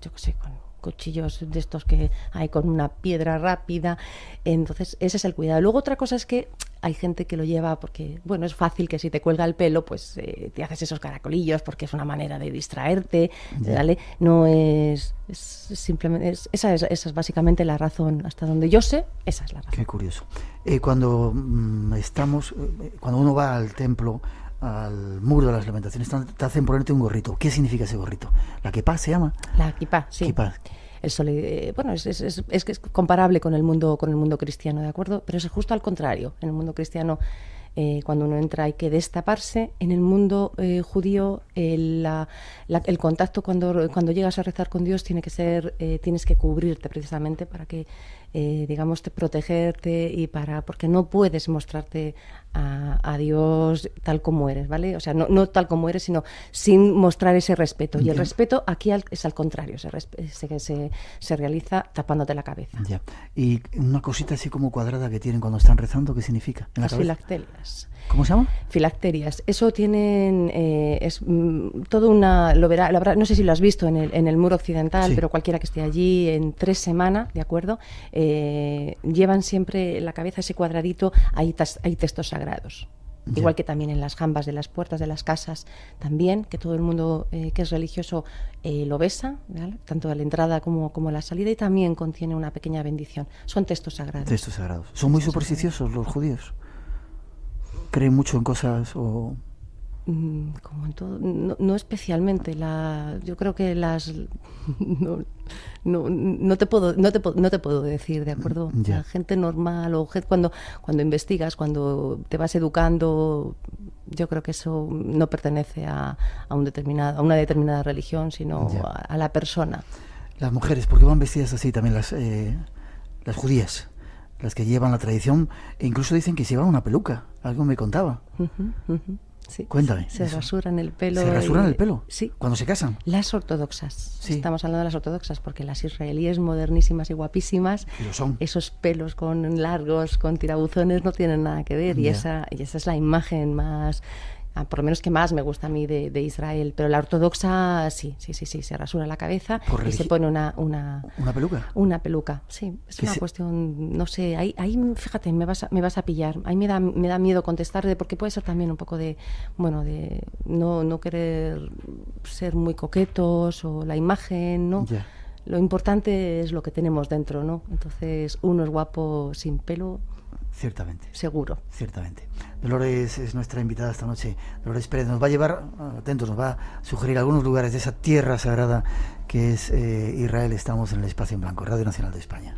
cuchillos de estos que hay con una piedra rápida. Entonces, ese es el cuidado. Luego, otra cosa es que hay gente que lo lleva porque, bueno, es fácil que si te cuelga el pelo, pues te haces esos caracolillos porque es una manera de distraerte, ¿vale? No es simplemente... esa es básicamente la razón. Hasta donde yo sé, esa es la razón. Qué curioso. Cuando cuando uno va al templo, al muro de las lamentaciones, te hacen ponerte un gorrito. ¿Qué significa ese gorrito? ¿La kipá se llama? La kipá, sí. Kipá. Bueno, es que es comparable con el mundo cristiano, ¿de acuerdo? Pero es justo al contrario. En el mundo cristiano, cuando uno entra hay que destaparse. En el mundo judío, el contacto cuando llegas a rezar con Dios tiene que ser, tienes que cubrirte precisamente para que, digamos, protegerte y porque no puedes mostrarte a Dios tal como eres, ¿vale? O sea, no tal como eres, sino sin mostrar ese respeto. Y el respeto aquí es al contrario, se realiza tapándote la cabeza. Ya. Y una cosita así como cuadrada que tienen cuando están rezando, ¿qué significa? Las filacterias. ¿Cómo se llama? Filacterias. Eso tienen, es todo una, lo verá, la verdad, no sé si lo has visto en el muro occidental, sí, pero cualquiera que esté allí en 3 semanas, ¿de acuerdo? Llevan siempre en la cabeza ese cuadradito, hay textos sagrados. Ya. Igual que también en las jambas de las puertas de las casas, también, que todo el mundo que es religioso lo besa, ¿vale? Tanto a la entrada como a la salida, y también contiene una pequeña bendición. Son textos sagrados. Textos sagrados. ¿Son muy supersticiosos los judíos? ¿Creen mucho en cosas o...? Como en todo, no especialmente. Yo creo que no te puedo decir, ¿de acuerdo? La gente normal o cuando investigas, cuando te vas educando, yo creo que eso no pertenece a una determinada religión, sino a la persona. Las mujeres, ¿por qué van vestidas así también las judías? Las que llevan la tradición, e incluso dicen que se llevan una peluca, algo me contaba. Sí. Cuéntame. Se rasuran el pelo. ¿Se rasuran el pelo? Sí. ¿Cuándo se casan? Las ortodoxas. Sí. Estamos hablando de las ortodoxas, porque las israelíes modernísimas y guapísimas, lo son. Esos pelos con largos, con tirabuzones, no tienen nada que ver. Y esa es la imagen más... por lo menos que más me gusta a mí de Israel, pero la ortodoxa sí, se rasura la cabeza y se pone una peluca. Una peluca, sí, es una cuestión, no sé, ahí fíjate, me vas a pillar, ahí me da miedo contestar, porque puede ser también un poco de no querer ser muy coquetos o la imagen, ¿no? Yeah. Lo importante es lo que tenemos dentro, ¿no? Entonces, uno es guapo sin pelo. Ciertamente. Seguro. Ciertamente. Dolores es nuestra invitada esta noche. Dolores Pérez nos va a llevar, atentos, nos va a sugerir algunos lugares de esa tierra sagrada que es Israel. Estamos en el Espacio en Blanco, Radio Nacional de España.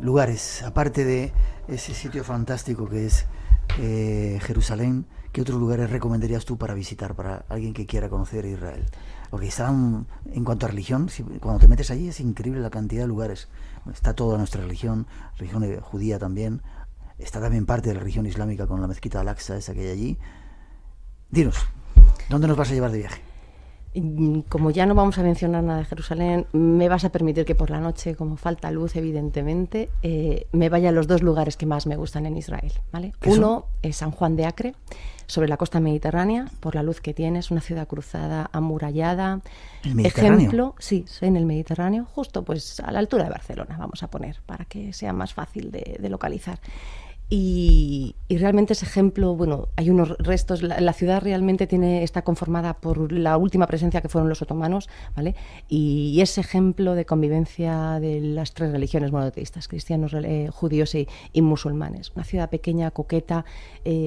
Lugares, aparte de ese sitio fantástico que es Jerusalén, ¿qué otros lugares recomendarías tú para visitar, para alguien que quiera conocer Israel? Porque están, en cuanto a religión, cuando te metes allí es increíble la cantidad de lugares. Está toda nuestra religión judía también, está también parte de la religión islámica con la mezquita Al-Aqsa, esa que hay allí. Dinos, ¿dónde nos vas a llevar de viaje? Como ya no vamos a mencionar nada de Jerusalén, me vas a permitir que por la noche, como falta luz evidentemente, me vaya a los 2 lugares que más me gustan en Israel, ¿vale? Uno es San Juan de Acre, sobre la costa mediterránea, por la luz que tiene, es una ciudad cruzada, amurallada. ¿El Mediterráneo? Ejemplo, sí, en el Mediterráneo, justo pues a la altura de Barcelona, vamos a poner, para que sea más fácil de localizar. Y realmente ese ejemplo, bueno, hay unos restos, la ciudad realmente está conformada por la última presencia que fueron los otomanos, ¿vale? Y ese ejemplo de convivencia de las 3 religiones monoteístas, cristianos, judíos y musulmanes. Una ciudad pequeña, coqueta,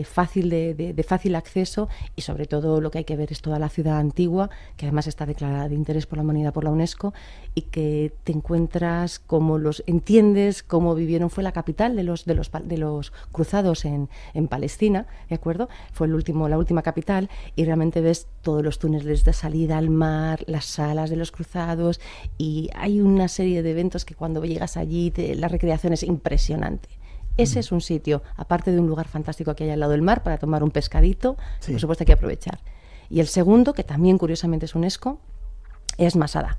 fácil de fácil acceso, y sobre todo lo que hay que ver es toda la ciudad antigua, que además está declarada de interés por la humanidad por la UNESCO, y que te encuentras entiendes cómo vivieron, fue la capital de los cruzados en Palestina, ¿de acuerdo? Fue la última capital, y realmente ves todos los túneles de salida al mar, las salas de los cruzados, y hay una serie de eventos que cuando llegas allí la recreación es impresionante. Ese es un sitio, aparte de un lugar fantástico que hay al lado del mar para tomar un pescadito, por supuesto hay que aprovechar. Y el segundo, que también curiosamente es UNESCO, es Masada.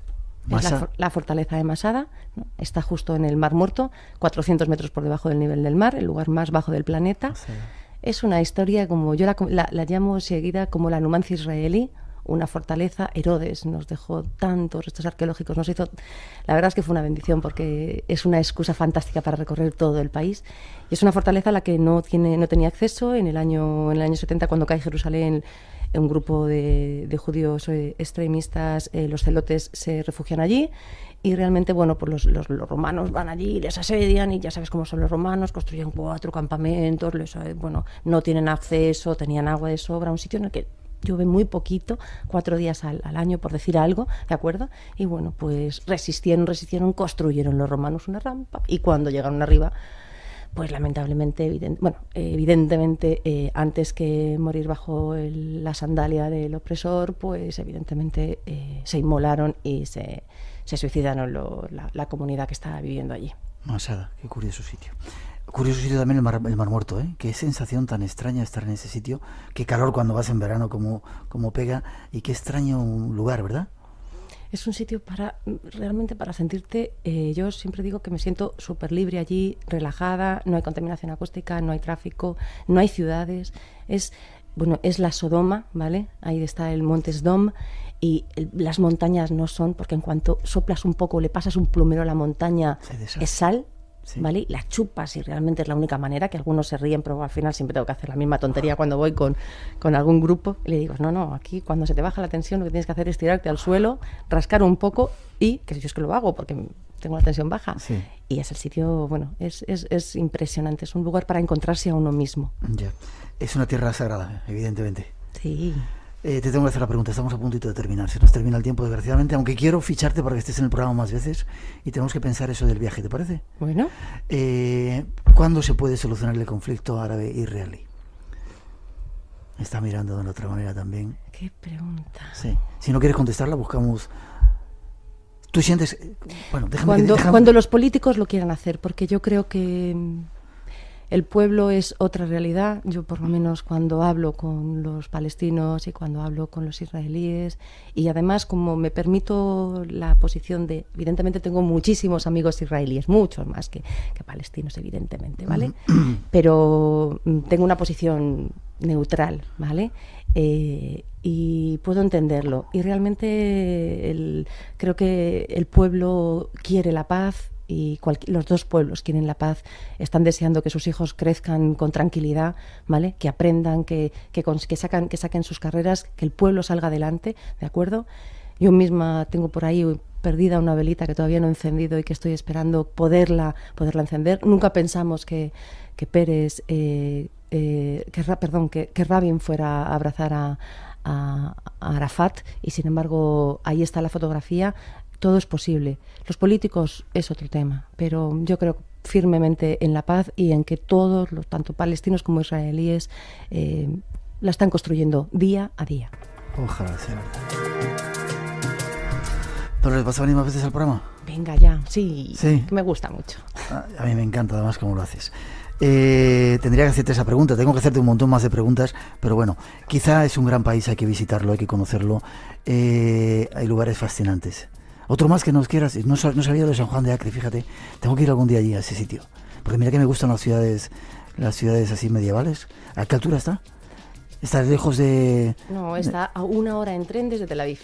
Es la fortaleza de Masada, ¿no? Está justo en el Mar Muerto, 400 metros por debajo del nivel del mar, el lugar más bajo del planeta. Sí. Es una historia, como yo la llamo seguida como la Numancia israelí, una fortaleza. Herodes nos dejó tantos restos arqueológicos, nos hizo... La verdad es que fue una bendición porque es una excusa fantástica para recorrer todo el país. Y es una fortaleza a la que no tenía acceso. En el año 70, cuando cae Jerusalén, un grupo de judíos extremistas, los celotes, se refugian allí. Y realmente, bueno, pues los romanos van allí, les asedian, y ya sabes cómo son los romanos, construyen 4 campamentos, no tienen acceso, tenían agua de sobra, un sitio en el que llueve muy poquito, 4 días al año, por decir algo, ¿de acuerdo? Y bueno, pues resistieron, construyeron los romanos una rampa, y cuando llegaron arriba, pues lamentablemente, evidentemente, antes que morir bajo la sandalia del opresor, pues evidentemente se inmolaron y se suicidaron la comunidad que estaba viviendo allí. Masada, qué curioso sitio. Curioso sitio también el Mar Muerto, ¿eh? Qué sensación tan extraña estar en ese sitio, qué calor cuando vas en verano como pega, y qué extraño lugar, ¿verdad? Es un sitio realmente para sentirte, yo siempre digo que me siento súper libre allí, relajada, no hay contaminación acústica, no hay tráfico, no hay ciudades, es la Sodoma, ¿vale? Ahí está el Monte Sdom, y las montañas no son, porque en cuanto soplas un poco, le pasas un plumero a la montaña, es sal. Sí. ¿Vale? La chupas, y realmente es la única manera, que algunos se ríen, pero al final siempre tengo que hacer la misma tontería cuando voy con algún grupo, y le digo, no, aquí cuando se te baja la tensión lo que tienes que hacer es tirarte al suelo, rascar un poco, y que yo es que lo hago porque tengo la tensión baja, sí. Y es el sitio, es impresionante, es un lugar para encontrarse a uno mismo. Ya. Es una tierra sagrada, evidentemente. Sí. Te tengo que hacer la pregunta, estamos a puntito de terminar, se nos termina el tiempo desgraciadamente, aunque quiero ficharte para que estés en el programa más veces, y tenemos que pensar eso del viaje, ¿te parece? Bueno. ¿Cuándo se puede solucionar el conflicto árabe-israelí? Está mirando de la otra manera también. ¿Qué pregunta? Sí. Si no quieres contestarla, buscamos... ¿Tú sientes...? Bueno, cuando los políticos lo quieran hacer, porque yo creo que... El pueblo es otra realidad. Yo, por lo menos, cuando hablo con los palestinos y cuando hablo con los israelíes, y además, como me permito la posición de... Evidentemente tengo muchísimos amigos israelíes, muchos más que palestinos, evidentemente, ¿vale? Pero tengo una posición neutral, ¿vale? Y puedo entenderlo. Y realmente creo que el pueblo quiere la paz, y los dos pueblos quieren la paz, están deseando que sus hijos crezcan con tranquilidad, ¿vale? Que aprendan, que saquen sus carreras, que el pueblo salga adelante, ¿de acuerdo? Yo misma tengo por ahí perdida una velita que todavía no he encendido y que estoy esperando poderla encender. Nunca pensamos que Rabin fuera a abrazar a Arafat, y sin embargo ahí está la fotografía. Todo es posible. Los políticos es otro tema, pero yo creo firmemente en la paz y en que todos, tanto palestinos como israelíes, la están construyendo día a día. Ojalá sea verdad. ¿Dolores, vas a venir más veces al programa? Venga ya, sí. Que me gusta mucho. A mí me encanta además cómo lo haces. Tendría que hacerte esa pregunta, tengo que hacerte un montón más de preguntas, pero bueno, quizá es un gran país, hay que visitarlo, hay que conocerlo, hay lugares fascinantes. Otro más que nos quieras, no sabía de San Juan de Acre, fíjate, tengo que ir algún día allí a ese sitio, porque mira que me gustan las ciudades así medievales. ¿A qué altura está? ¿Está lejos de...? No, está a 1 hora en tren desde Tel Aviv.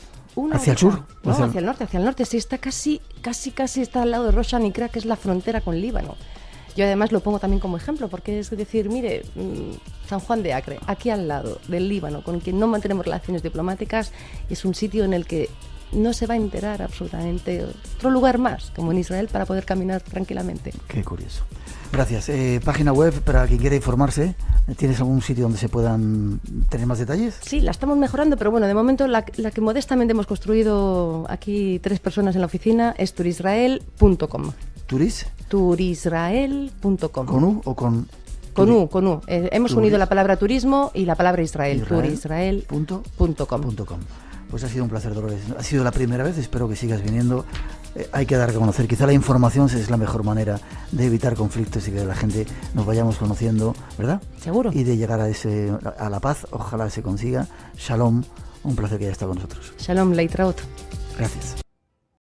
¿Hacia el sur? No, hacia el norte, sí, está casi está al lado de Rosh Hanikra, que es la frontera con Líbano. Yo además lo pongo también como ejemplo, porque es decir, mire, San Juan de Acre, aquí al lado del Líbano, con quien no mantenemos relaciones diplomáticas, es un sitio en el que no se va a enterar absolutamente otro lugar más, como en Israel, para poder caminar tranquilamente. Qué curioso. Gracias. Página web para quien quiera informarse. ¿Tienes algún sitio donde se puedan tener más detalles? Sí, la estamos mejorando, pero bueno, de momento la que modestamente hemos construido aquí 3 personas en la oficina es turisrael.com. Turisrael.com. ¿Con U o con...? Con U. Hemos unido la palabra turismo y la palabra Israel. Turisrael.com. Pues ha sido un placer, Dolores. Ha sido la primera vez, espero que sigas viniendo. Hay que dar a conocer. Quizá la información es la mejor manera de evitar conflictos y que la gente nos vayamos conociendo, ¿verdad? Seguro. Y de llegar a la paz. Ojalá se consiga. Shalom. Un placer que haya estado con nosotros. Shalom, Leitraut. Gracias.